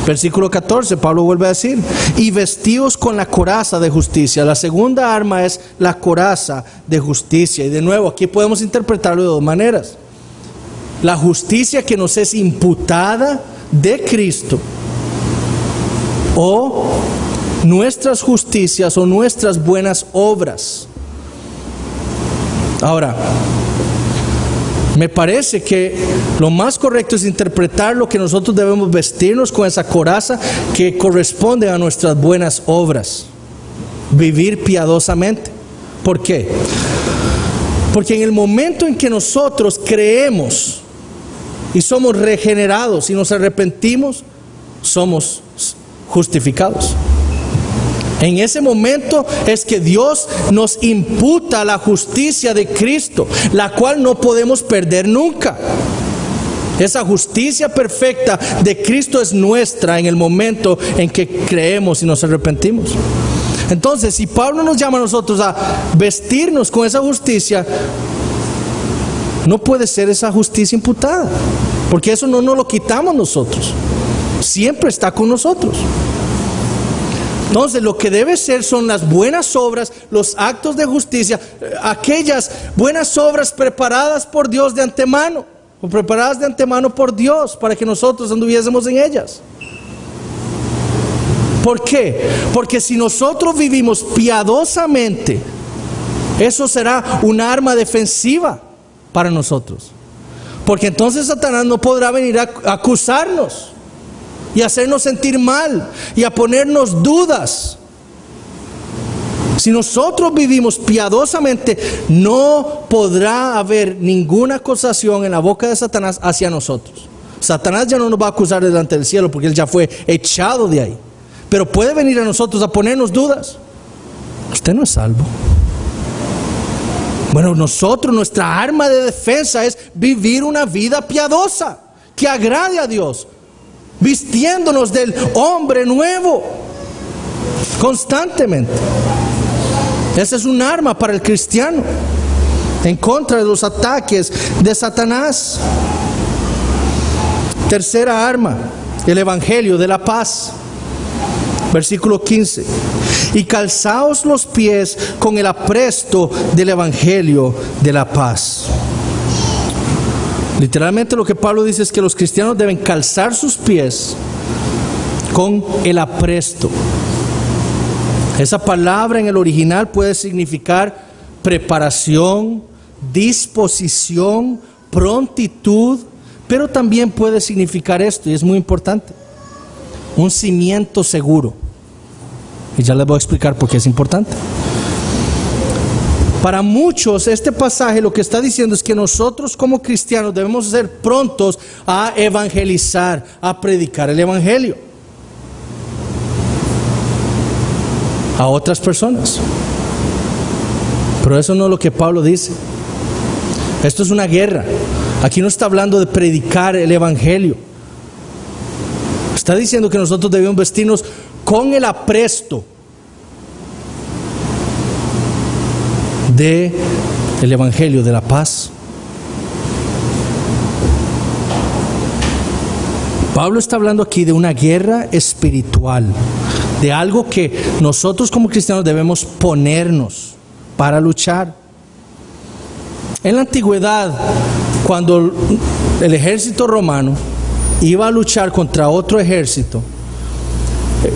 versículo 14, Pablo vuelve a decir, y vestidos con la coraza de justicia. La segunda arma es la coraza de justicia. Y de nuevo, aquí podemos interpretarlo de dos maneras. La justicia que nos es imputada de Cristo, o nuestras justicias o nuestras buenas obras. Ahora, me parece que lo más correcto es interpretar lo que nosotros debemos vestirnos con esa coraza que corresponde a nuestras buenas obras. Vivir piadosamente. ¿Por qué? Porque en el momento en que nosotros creemos y somos regenerados y nos arrepentimos, somos justificados. En ese momento es que Dios nos imputa la justicia de Cristo, la cual no podemos perder nunca. Esa justicia perfecta de Cristo es nuestra en el momento en que creemos y nos arrepentimos. Entonces, si Pablo nos llama a nosotros a vestirnos con esa justicia, no puede ser esa justicia imputada, porque eso no nos lo quitamos nosotros. Siempre está con nosotros. Entonces lo que debe ser son las buenas obras, los actos de justicia, aquellas buenas obras preparadas por Dios de antemano, o preparadas de antemano por Dios para que nosotros anduviésemos en ellas. ¿Por qué? Porque si nosotros vivimos piadosamente, eso será un arma defensiva para nosotros. Porque entonces Satanás no podrá venir a acusarnos y hacernos sentir mal y a ponernos dudas. Si nosotros vivimos piadosamente, no podrá haber ninguna acusación en la boca de Satanás hacia nosotros. Satanás ya no nos va a acusar delante del cielo porque él ya fue echado de ahí. Pero puede venir a nosotros a ponernos dudas. Usted no es salvo. Bueno, nosotros, nuestra arma de defensa es vivir una vida piadosa que agrade a Dios, vistiéndonos del hombre nuevo constantemente. Esa es un arma para el cristiano en contra de los ataques de Satanás. Tercera arma, el evangelio de la paz. Versículo 15. Y calzaos los pies con el apresto del evangelio de la paz. Literalmente lo que Pablo dice es que los cristianos deben calzar sus pies con el apresto. Esa palabra en el original puede significar preparación, disposición, prontitud, pero también puede significar esto, y es muy importante: un cimiento seguro. Y ya les voy a explicar por qué es importante. Para muchos este pasaje lo que está diciendo es que nosotros como cristianos debemos ser prontos a evangelizar, a predicar el evangelio a otras personas. Pero eso no es lo que Pablo dice. Esto es una guerra. Aquí no está hablando de predicar el evangelio. Está diciendo que nosotros debemos vestirnos con el apresto del evangelio de la paz. Pablo está hablando aquí de una guerra espiritual, de algo que nosotros como cristianos debemos ponernos para luchar. En la antigüedad, cuando el ejército romano iba a luchar contra otro ejército,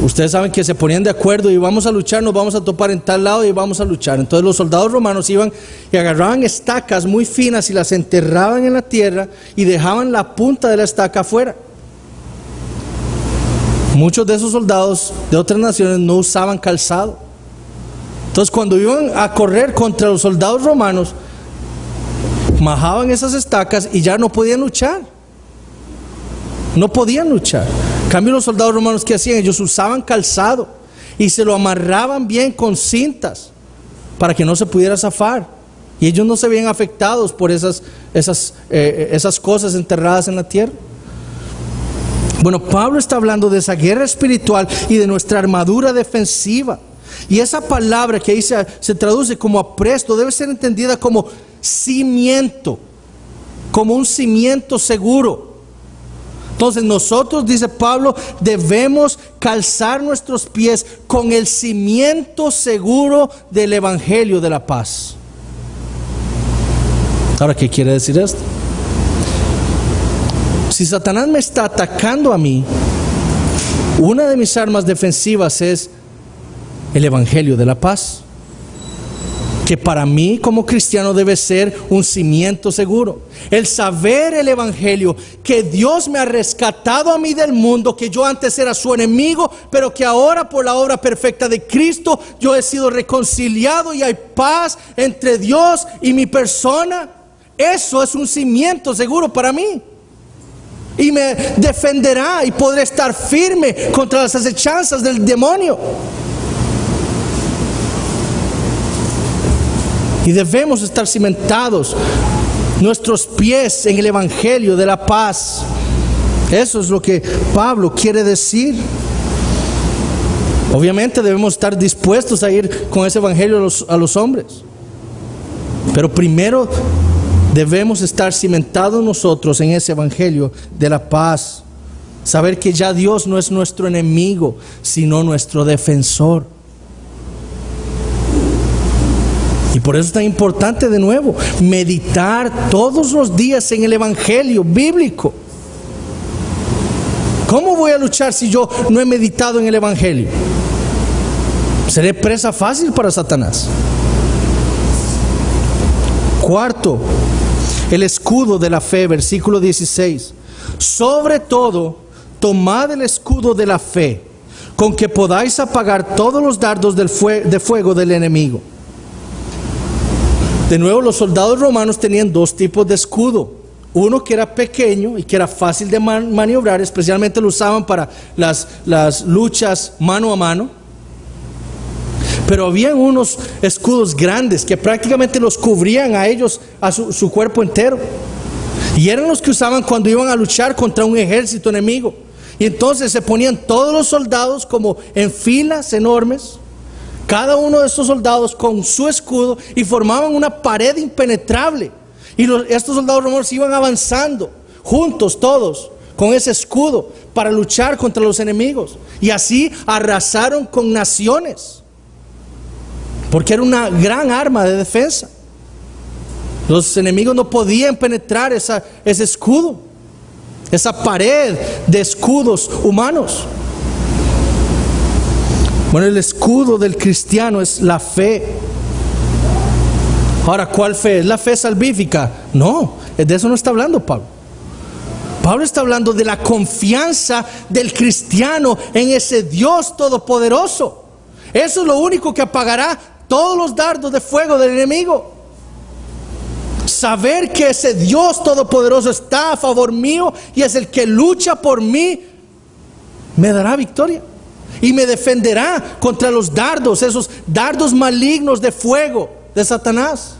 ustedes saben que se ponían de acuerdo y vamos a luchar, nos vamos a topar en tal lado y vamos a luchar. Entonces los soldados romanos iban y agarraban estacas muy finas y las enterraban en la tierra y dejaban la punta de la estaca afuera. Muchos de esos soldados de otras naciones no usaban calzado. Entonces cuando iban a correr contra los soldados romanos, majaban esas estacas y ya no podían luchar. No podían luchar. En cambio los soldados romanos, ¿qué hacían? Ellos usaban calzado y se lo amarraban bien con cintas para que no se pudiera zafar. Y ellos no se veían afectados por esas cosas enterradas en la tierra. Bueno, Pablo está hablando de esa guerra espiritual y de nuestra armadura defensiva. Y esa palabra que ahí se traduce como apresto debe ser entendida como cimiento, como un cimiento seguro. Entonces nosotros, dice Pablo, debemos calzar nuestros pies con el cimiento seguro del evangelio de la paz. Ahora, ¿qué quiere decir esto? Si Satanás me está atacando a mí, una de mis armas defensivas es el evangelio de la paz, que para mí como cristiano debe ser un cimiento seguro. El saber el evangelio, que Dios me ha rescatado a mí del mundo, que yo antes era su enemigo, pero que ahora por la obra perfecta de Cristo yo he sido reconciliado y hay paz entre Dios y mi persona. Eso es un cimiento seguro para mí. Y me defenderá y podré estar firme contra las acechanzas del demonio. Y debemos estar cimentados nuestros pies en el evangelio de la paz. Eso es lo que Pablo quiere decir. Obviamente debemos estar dispuestos a ir con ese evangelio a los hombres. Pero primero debemos estar cimentados nosotros en ese evangelio de la paz. Saber que ya Dios no es nuestro enemigo, sino nuestro defensor. Y por eso es tan importante de nuevo meditar todos los días en el evangelio bíblico. ¿Cómo voy a luchar si yo no he meditado en el evangelio? Seré presa fácil para Satanás. Cuarto, el escudo de la fe, versículo 16. Sobre todo, tomad el escudo de la fe, con que podáis apagar todos los dardos de fuego del enemigo. De nuevo, los soldados romanos tenían dos tipos de escudo. Uno que era pequeño y que era fácil de maniobrar, especialmente lo usaban para las luchas mano a mano. Pero habían unos escudos grandes que prácticamente los cubrían a ellos, a su cuerpo entero. Y eran los que usaban cuando iban a luchar contra un ejército enemigo. Y entonces se ponían todos los soldados como en filas enormes, cada uno de estos soldados con su escudo, y formaban una pared impenetrable. Y estos soldados romanos iban avanzando juntos todos con ese escudo para luchar contra los enemigos. Y así arrasaron con naciones, porque era una gran arma de defensa. Los enemigos no podían penetrar ese escudo, esa pared de escudos humanos. Bueno, el escudo del cristiano es la fe. Ahora, ¿cuál fe? ¿Es la fe salvífica? No, de eso no está hablando Pablo. Pablo está hablando de la confianza del cristiano en ese Dios todopoderoso. Eso es lo único que apagará todos los dardos de fuego del enemigo. Saber que ese Dios todopoderoso está a favor mío y es el que lucha por mí, me dará victoria y me defenderá contra los dardos, esos dardos malignos de fuego de Satanás.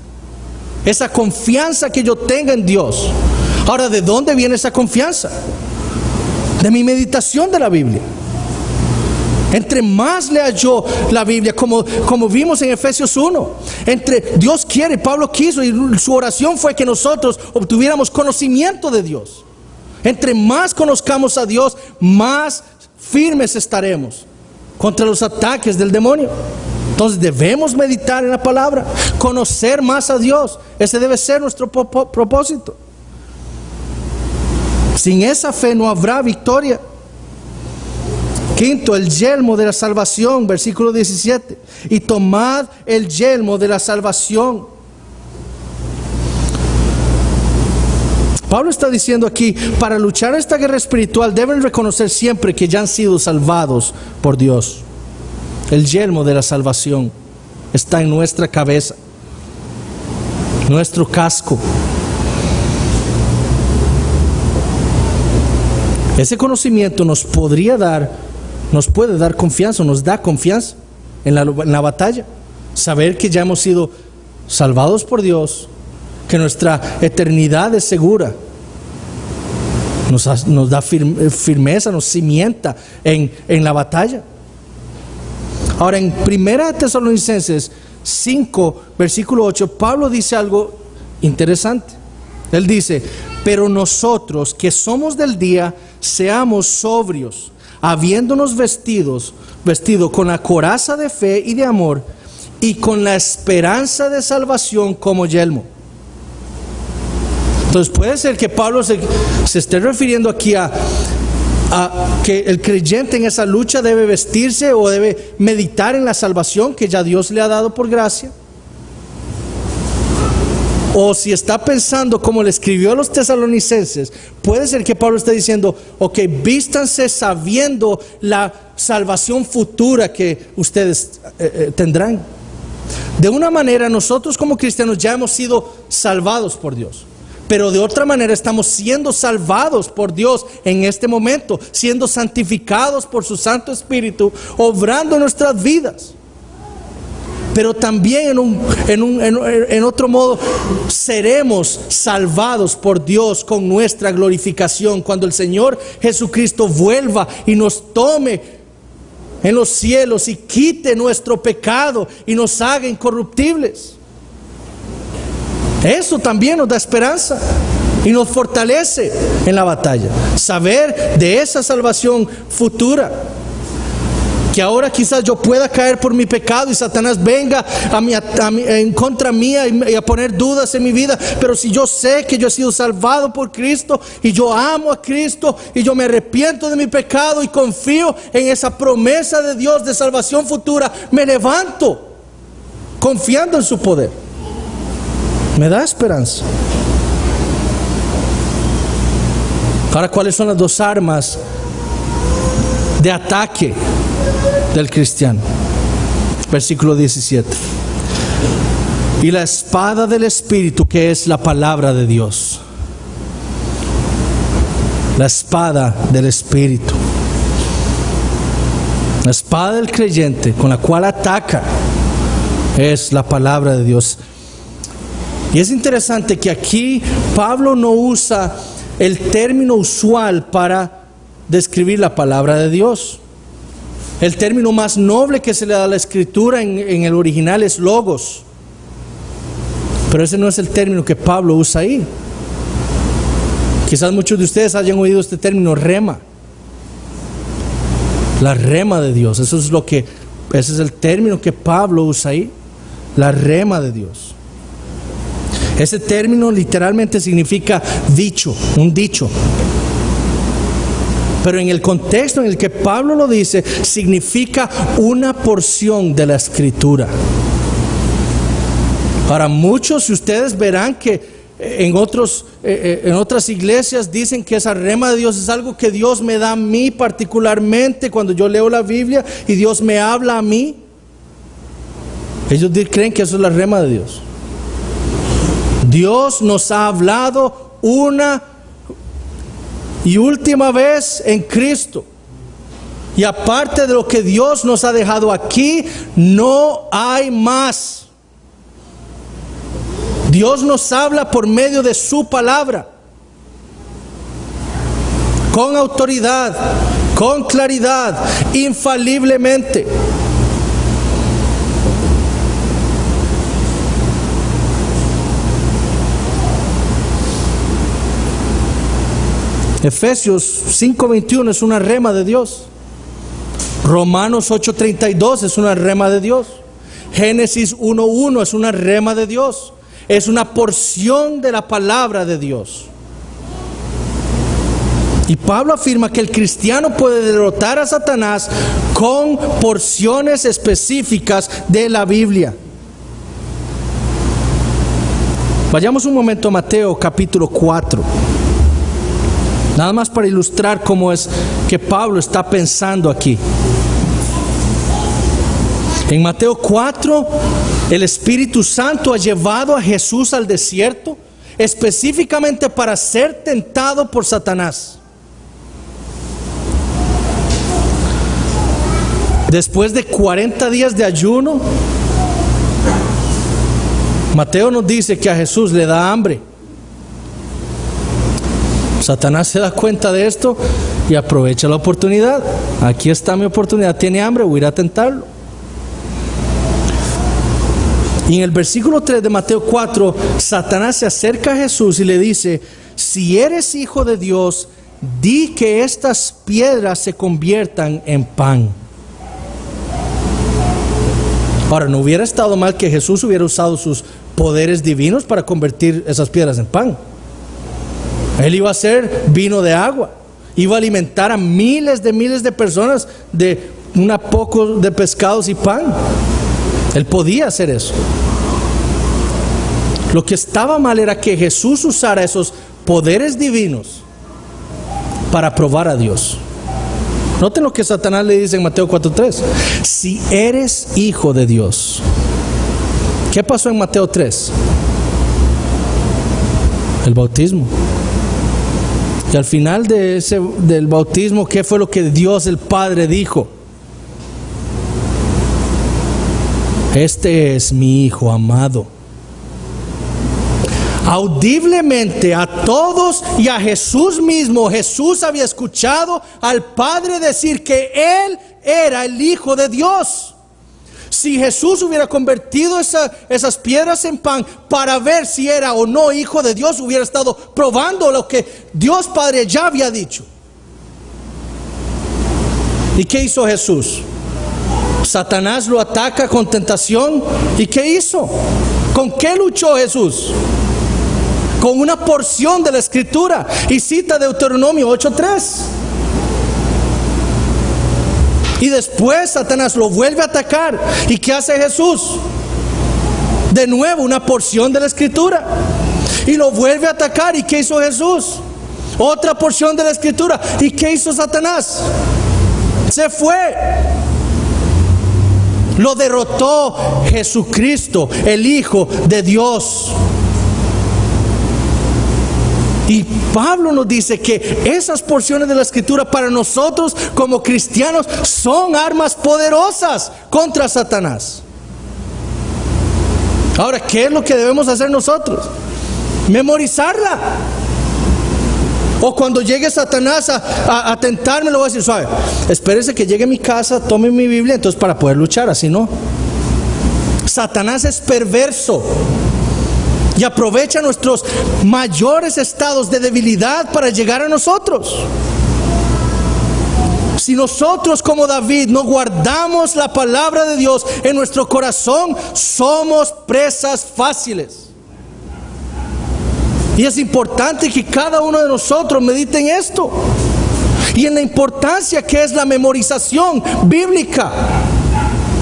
Esa confianza que yo tenga en Dios. Ahora, ¿de dónde viene esa confianza? De mi meditación de la Biblia. Entre más lea yo la Biblia, como vimos en Efesios 1, Dios quiere, Pablo quiso, y su oración fue que nosotros obtuviéramos conocimiento de Dios. Entre más conozcamos a Dios, más firmes estaremos contra los ataques del demonio. Entonces debemos meditar en la palabra, conocer más a Dios. Ese debe ser nuestro propósito. Sin esa fe no habrá victoria. Quinto, el yelmo de la salvación, versículo 17. Y tomad el yelmo de la salvación. Pablo está diciendo aquí, para luchar esta guerra espiritual deben reconocer siempre que ya han sido salvados por Dios. El yelmo de la salvación está en nuestra cabeza, nuestro casco. Ese conocimiento nos puede dar confianza, nos da confianza en la batalla. Saber que ya hemos sido salvados por Dios, que nuestra eternidad es segura, nos da firmeza, nos cimienta en la batalla. Ahora, en 1 Tesalonicenses 5, versículo 8, Pablo dice algo interesante. Él dice: pero nosotros que somos del día, seamos sobrios, habiéndonos vestido con la coraza de fe y de amor, y con la esperanza de salvación como yelmo. Entonces puede ser que Pablo se esté refiriendo aquí a que el creyente en esa lucha debe vestirse o debe meditar en la salvación que ya Dios le ha dado por gracia. O si está pensando como le escribió a los tesalonicenses, puede ser que Pablo esté diciendo: ok, vístanse sabiendo la salvación futura que ustedes tendrán. De una manera, nosotros como cristianos ya hemos sido salvados por Dios, pero de otra manera estamos siendo salvados por Dios en este momento, siendo santificados por su Santo Espíritu, obrando en nuestras vidas. Pero también en otro modo seremos salvados por Dios con nuestra glorificación cuando el Señor Jesucristo vuelva y nos tome en los cielos y quite nuestro pecado y nos haga incorruptibles. Eso también nos da esperanza y nos fortalece en la batalla. Saber de esa salvación futura. Que ahora quizás yo pueda caer por mi pecado y Satanás venga en contra mía y a poner dudas en mi vida. Pero si yo sé que yo he sido salvado por Cristo y yo amo a Cristo y yo me arrepiento de mi pecado y confío en esa promesa de Dios de salvación futura, me levanto confiando en su poder. Me da esperanza. Ahora, ¿cuáles son las dos armas de ataque del cristiano? Versículo 17. Y la espada del Espíritu, que es la palabra de Dios. La espada del Espíritu. La espada del creyente con la cual ataca es la palabra de Dios. Y es interesante que aquí Pablo no usa el término usual para describir la palabra de Dios. El término más noble que se le da a la escritura en el original es logos. Pero ese no es el término que Pablo usa ahí. Quizás muchos de ustedes hayan oído este término rema. La rema de Dios. Ese es el término que Pablo usa ahí. La rema de Dios. Ese término literalmente significa dicho, un dicho. Pero en el contexto en el que Pablo lo dice, significa una porción de la Escritura. Para muchos, si ustedes verán que en otras iglesias dicen que esa rema de Dios es algo que Dios me da a mí particularmente cuando yo leo la Biblia y Dios me habla a mí. Ellos creen que eso es la rema de Dios. Dios nos ha hablado una y última vez en Cristo. Y aparte de lo que Dios nos ha dejado aquí, no hay más. Dios nos habla por medio de su palabra, con autoridad, con claridad, infaliblemente. Efesios 5:21 es una rema de Dios. Romanos 8:32 es una rema de Dios. Génesis 1:1 es una rema de Dios. Es una porción de la palabra de Dios. Y Pablo afirma que el cristiano puede derrotar a Satanás con porciones específicas de la Biblia. Vayamos un momento a Mateo capítulo 4. Nada más para ilustrar cómo es que Pablo está pensando aquí. En Mateo 4, el Espíritu Santo ha llevado a Jesús al desierto específicamente para ser tentado por Satanás. Después de 40 días de ayuno, Mateo nos dice que a Jesús le da hambre. Satanás se da cuenta de esto y aprovecha la oportunidad. Aquí está mi oportunidad, tiene hambre, voy a ir a tentarlo. Y en el versículo 3 de Mateo 4, Satanás se acerca a Jesús y le dice: si eres hijo de Dios, di que estas piedras se conviertan en pan. Ahora, ¿no hubiera estado mal que Jesús hubiera usado sus poderes divinos para convertir esas piedras en pan? Él iba a hacer vino de agua, iba a alimentar a miles de personas de una poco de pescados y pan. Él podía hacer eso. Lo que estaba mal era que Jesús usara esos poderes divinos para probar a Dios. Noten lo que Satanás le dice en Mateo 4:3. Si eres hijo de Dios. ¿Qué pasó en Mateo 3? El bautismo. Y al final del bautismo, ¿qué fue lo que Dios el Padre dijo? Este es mi Hijo amado. Audiblemente a todos y a Jesús mismo, Jesús había escuchado al Padre decir que Él era el Hijo de Dios. Si Jesús hubiera convertido esas piedras en pan para ver si era o no hijo de Dios, hubiera estado probando lo que Dios Padre ya había dicho. ¿Y qué hizo Jesús? Satanás lo ataca con tentación. ¿Y qué hizo? ¿Con qué luchó Jesús? Con una porción de la Escritura. Y cita Deuteronomio 8:3. Y después Satanás lo vuelve a atacar. ¿Y qué hace Jesús? De nuevo una porción de la Escritura. Y lo vuelve a atacar. ¿Y qué hizo Jesús? Otra porción de la Escritura. ¿Y qué hizo Satanás? Se fue. Lo derrotó Jesucristo, el Hijo de Dios. Y Pablo nos dice que esas porciones de la Escritura para nosotros como cristianos son armas poderosas contra Satanás. Ahora, ¿qué es lo que debemos hacer nosotros? Memorizarla. O cuando llegue Satanás a tentarme, le voy a decir: suave, espérese que llegue a mi casa, tome mi Biblia, entonces para poder luchar, así no. Satanás es perverso y aprovecha nuestros mayores estados de debilidad para llegar a nosotros. Si nosotros, como David, no guardamos la palabra de Dios en nuestro corazón, somos presas fáciles. Y es importante que cada uno de nosotros medite en esto y en la importancia que es la memorización bíblica.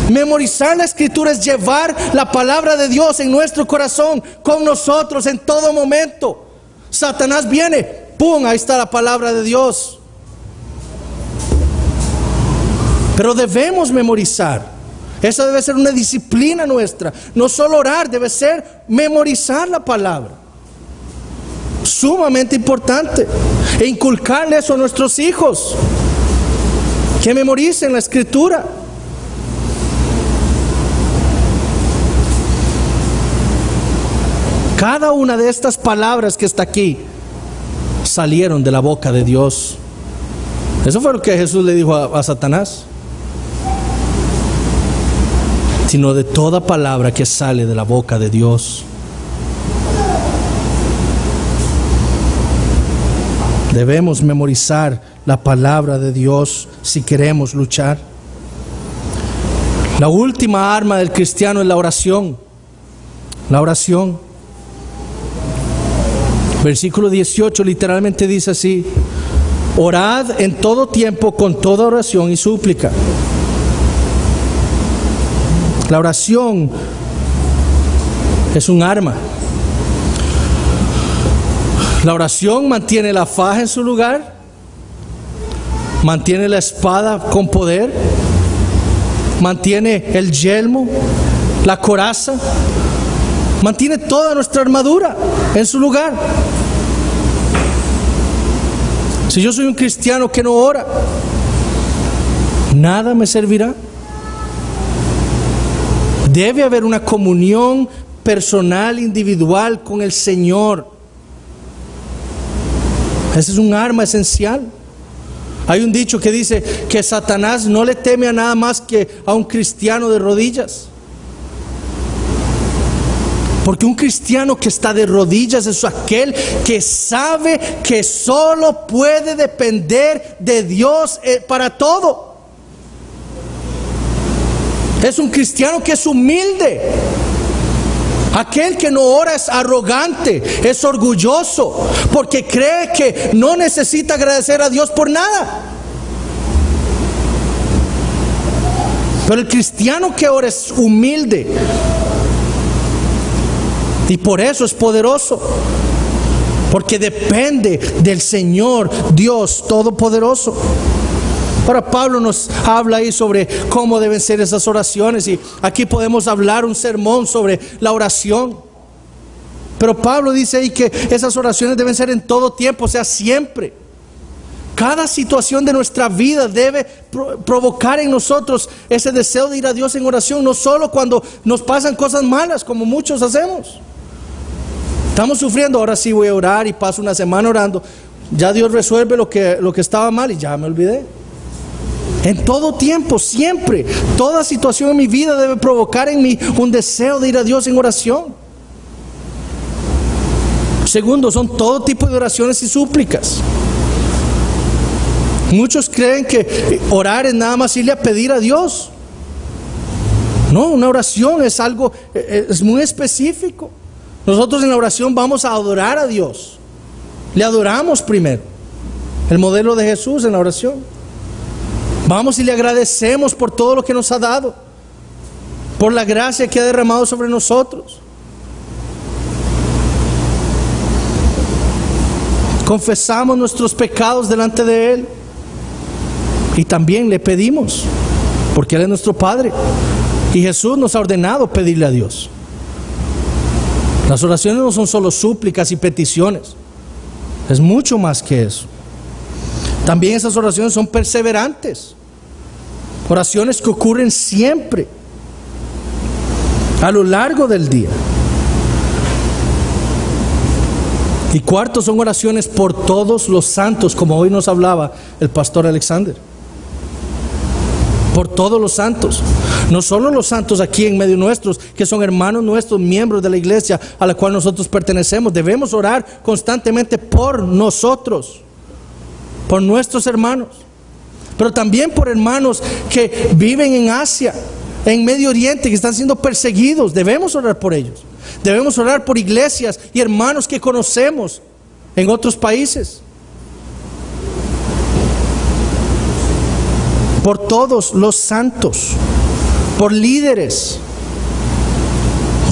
Memorizar la Escritura es llevar la palabra de Dios en nuestro corazón, con nosotros en todo momento. Satanás viene, ¡pum!, ahí está la palabra de Dios. Pero debemos memorizar. Esa debe ser una disciplina nuestra. No solo orar, debe ser memorizar la palabra. Sumamente importante. E inculcarle eso a nuestros hijos, que memoricen la Escritura. Cada una de estas palabras que está aquí salieron de la boca de Dios. Eso fue lo que Jesús le dijo a Satanás. Sino de toda palabra que sale de la boca de Dios. Debemos memorizar la palabra de Dios si queremos luchar. La última arma del cristiano es la oración. La oración. Versículo 18 literalmente dice así: orad en todo tiempo con toda oración y súplica. La oración es un arma. La oración mantiene la faja en su lugar, mantiene la espada con poder, mantiene el yelmo, la coraza, mantiene toda nuestra armadura en su lugar. Si yo soy un cristiano que no ora, nada me servirá. Debe haber una comunión personal, individual con el Señor. Ese es un arma esencial. Hay un dicho que dice que Satanás no le teme a nada más que a un cristiano de rodillas. Porque un cristiano que está de rodillas es aquel que sabe que solo puede depender de Dios para todo. Es un cristiano que es humilde. Aquel que no ora es arrogante, es orgulloso, porque cree que no necesita agradecer a Dios por nada. Pero el cristiano que ora es humilde, y por eso es poderoso, porque depende del Señor Dios Todopoderoso. Ahora Pablo nos habla ahí sobre cómo deben ser esas oraciones, y aquí podemos hablar un sermón sobre la oración. Pero Pablo dice ahí que esas oraciones deben ser en todo tiempo, o sea, siempre. Cada situación de nuestra vida debe provocar en nosotros ese deseo de ir a Dios en oración, no solo cuando nos pasan cosas malas, como muchos hacemos. Estamos sufriendo, ahora sí voy a orar y paso una semana orando. Ya Dios resuelve lo que estaba mal y ya me olvidé. En todo tiempo, siempre, toda situación en mi vida debe provocar en mí un deseo de ir a Dios en oración. Segundo, son todo tipo de oraciones y súplicas. Muchos creen que orar es nada más irle a pedir a Dios. No, una oración es algo, es muy específico. Nosotros en la oración vamos a adorar a Dios. Le adoramos primero. El modelo de Jesús en la oración. Vamos y le agradecemos por todo lo que nos ha dado, por la gracia que ha derramado sobre nosotros. Confesamos nuestros pecados delante de Él y también le pedimos, porque Él es nuestro Padre y Jesús nos ha ordenado pedirle a Dios. Las oraciones no son solo súplicas y peticiones, es mucho más que eso. También esas oraciones son perseverantes, oraciones que ocurren siempre, a lo largo del día. Y cuarto, son oraciones por todos los santos, como hoy nos hablaba el pastor Alexander. Por todos los santos, no solo los santos aquí en medio nuestros, que son hermanos nuestros, miembros de la iglesia a la cual nosotros pertenecemos. Debemos orar constantemente por nosotros, por nuestros hermanos, pero también por hermanos que viven en Asia, en Medio Oriente, que están siendo perseguidos. Debemos orar por ellos. Debemos orar por iglesias y hermanos que conocemos en otros países. Por todos los santos, por líderes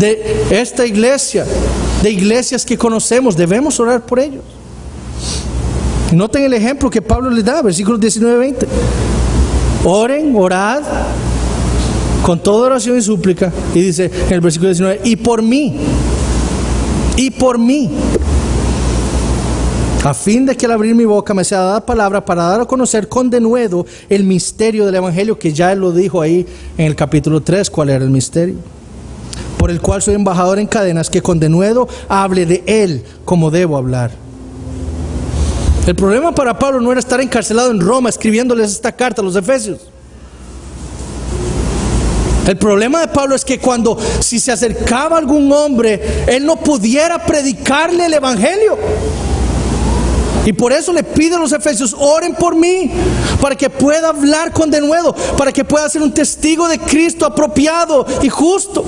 de esta iglesia, de iglesias que conocemos. Debemos orar por ellos. Noten el ejemplo que Pablo les da, versículos 19 y 20. Oren, orad, con toda oración y súplica, y dice en el versículo 19, y por mí, a fin de que al abrir mi boca me sea dada palabra para dar a conocer con denuedo el misterio del evangelio, que ya él lo dijo ahí en el capítulo 3, cuál era el misterio, por el cual soy embajador en cadenas, que con denuedo hable de él como debo hablar. El problema para Pablo no era estar encarcelado en Roma escribiéndoles esta carta a los efesios. El problema de Pablo es que si se acercaba algún hombre, él no pudiera predicarle el evangelio. Y por eso le pide a los efesios, oren por mí, para que pueda hablar con denuedo, para que pueda ser un testigo de Cristo apropiado y justo.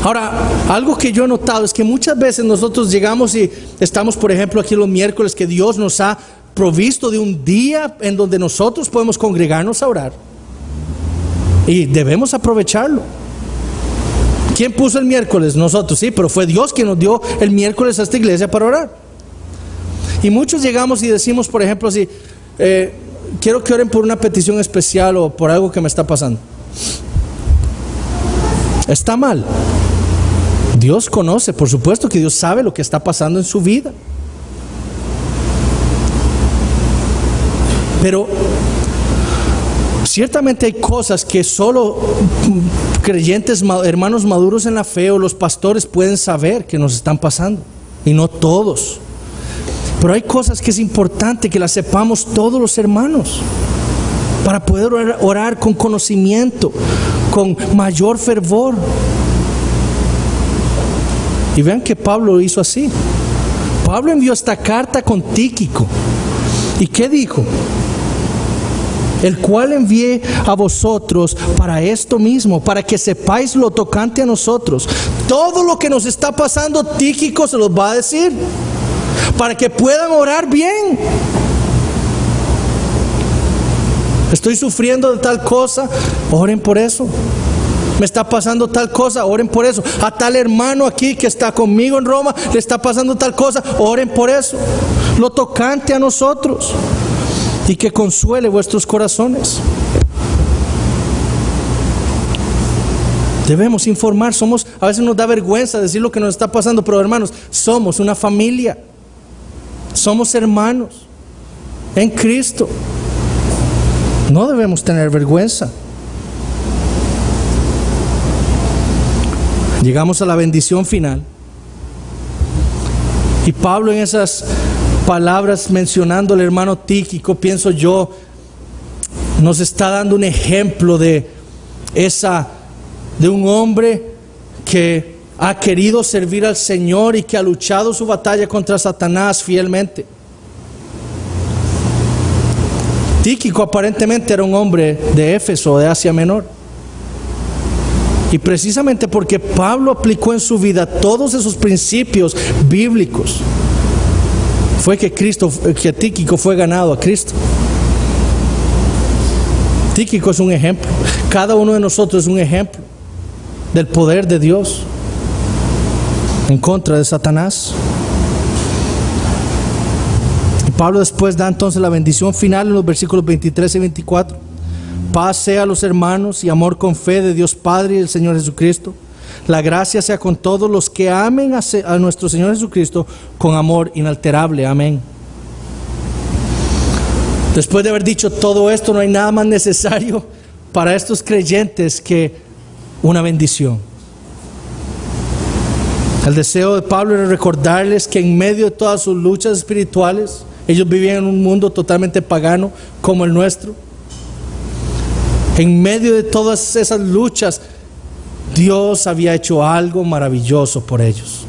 Ahora, algo que yo he notado es que muchas veces nosotros llegamos y estamos, por ejemplo, aquí los miércoles, que Dios nos ha provisto de un día en donde nosotros podemos congregarnos a orar. Y debemos aprovecharlo. ¿Quién puso el miércoles? Nosotros, sí, pero fue Dios quien nos dio el miércoles a esta iglesia para orar. Y muchos llegamos y decimos, por ejemplo, así, quiero que oren por una petición especial o por algo que me está pasando. Está mal. Dios conoce, por supuesto que Dios sabe lo que está pasando en su vida. Pero ciertamente hay cosas que solo creyentes, hermanos maduros en la fe o los pastores pueden saber que nos están pasando, y no todos. Pero hay cosas que es importante que las sepamos todos los hermanos, para poder orar con conocimiento, con mayor fervor. Y vean que Pablo lo hizo así. Pablo envió esta carta con Tíquico. ¿Y qué dijo? El cual envié a vosotros para esto mismo, para que sepáis lo tocante a nosotros. Todo lo que nos está pasando, Tíquico se los va a decir, para que puedan orar bien. Estoy sufriendo de tal cosa, oren por eso. Me está pasando tal cosa, oren por eso. A tal hermano aquí que está conmigo en Roma, le está pasando tal cosa, oren por eso. Lo tocante a nosotros, y que consuele vuestros corazones. Debemos informar. A veces nos da vergüenza decir lo que nos está pasando, pero hermanos, somos una familia, somos hermanos en Cristo. No debemos tener vergüenza. Llegamos a la bendición final, y Pablo, en esas palabras mencionando al hermano Tíquico, pienso yo, nos está dando un ejemplo de un hombre que ha querido servir al Señor y que ha luchado su batalla contra Satanás fielmente. Tíquico aparentemente era un hombre de Éfeso, de Asia Menor. Y precisamente porque Pablo aplicó en su vida todos esos principios bíblicos, fue que Tíquico fue ganado a Cristo. Tíquico es un ejemplo. Cada uno de nosotros es un ejemplo del poder de Dios en contra de Satanás. Y Pablo después da entonces la bendición final en los versículos 23 y 24. Paz sea a los hermanos y amor con fe de Dios Padre y del Señor Jesucristo. La gracia sea con todos los que amen a nuestro Señor Jesucristo con amor inalterable. Amén. Después de haber dicho todo esto, no hay nada más necesario para estos creyentes que una bendición. El deseo de Pablo era recordarles que en medio de todas sus luchas espirituales, ellos vivían en un mundo totalmente pagano como el nuestro. En medio de todas esas luchas, Dios había hecho algo maravilloso por ellos.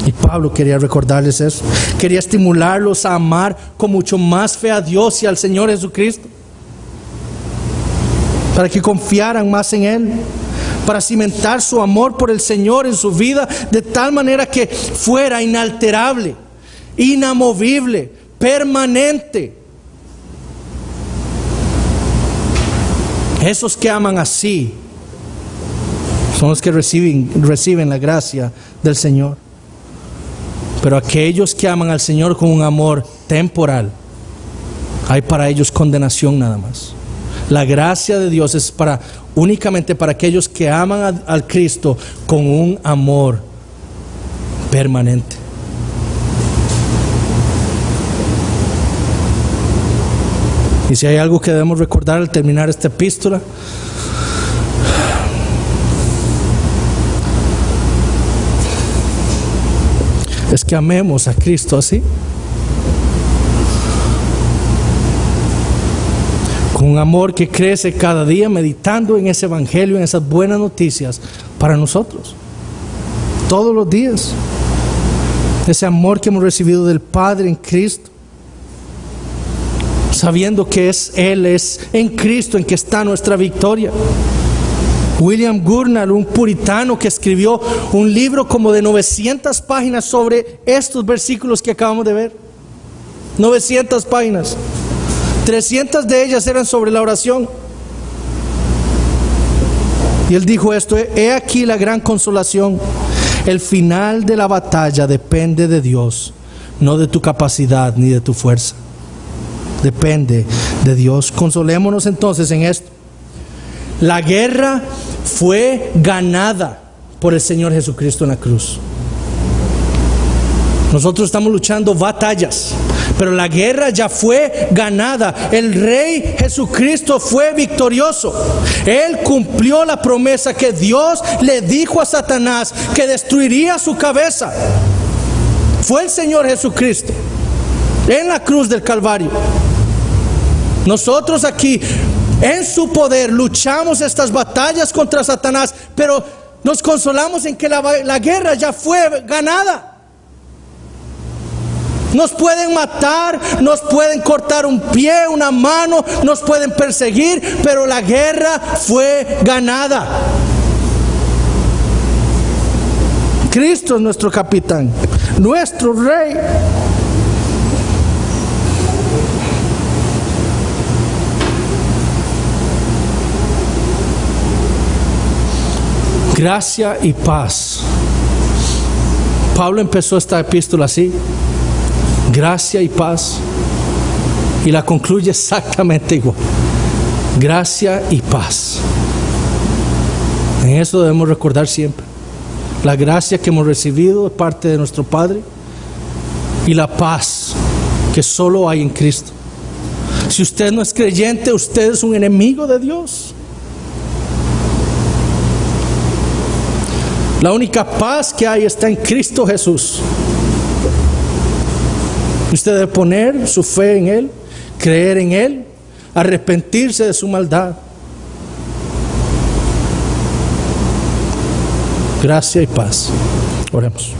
Y Pablo quería recordarles eso. Quería estimularlos a amar con mucho más fe a Dios y al Señor Jesucristo, para que confiaran más en Él, para cimentar su amor por el Señor en su vida de tal manera que fuera inalterable, inamovible, permanente. Esos que aman así son los que reciben la gracia del Señor. Pero aquellos que aman al Señor con un amor temporal, hay para ellos condenación nada más. La gracia de Dios es únicamente para aquellos que aman al Cristo con un amor permanente. Y si hay algo que debemos recordar al terminar esta epístola, es que amemos a Cristo así, con un amor que crece cada día meditando en ese evangelio, en esas buenas noticias para nosotros, todos los días. Ese amor que hemos recibido del Padre en Cristo, sabiendo que Él es en Cristo en que está nuestra victoria. William Gurnall, un puritano que escribió un libro como de 900 páginas sobre estos versículos que acabamos de ver. 900 páginas. 300 de ellas eran sobre la oración. Y él dijo esto: he aquí la gran consolación. El final de la batalla depende de Dios, no de tu capacidad ni de tu fuerza. Depende de Dios. Consolémonos entonces en esto. La guerra fue ganada por el Señor Jesucristo en la cruz. Nosotros estamos luchando batallas, pero la guerra ya fue ganada. El Rey Jesucristo fue victorioso. Él cumplió la promesa que Dios le dijo a Satanás que destruiría su cabeza. Fue el Señor Jesucristo en la cruz del Calvario. Nosotros aquí, en su poder, luchamos estas batallas contra Satanás, pero nos consolamos en que la guerra ya fue ganada. Nos pueden matar, nos pueden cortar un pie, una mano, nos pueden perseguir, pero la guerra fue ganada. Cristo es nuestro capitán, nuestro Rey. Gracia y paz. Pablo empezó esta epístola así: gracia y paz, y la concluye exactamente igual: gracia y paz. En eso debemos recordar siempre la gracia que hemos recibido de parte de nuestro Padre y la paz que solo hay en Cristo. Si usted no es creyente, usted es un enemigo de Dios. La única paz que hay está en Cristo Jesús. Usted debe poner su fe en Él, creer en Él, arrepentirse de su maldad. Gracia y paz. Oremos.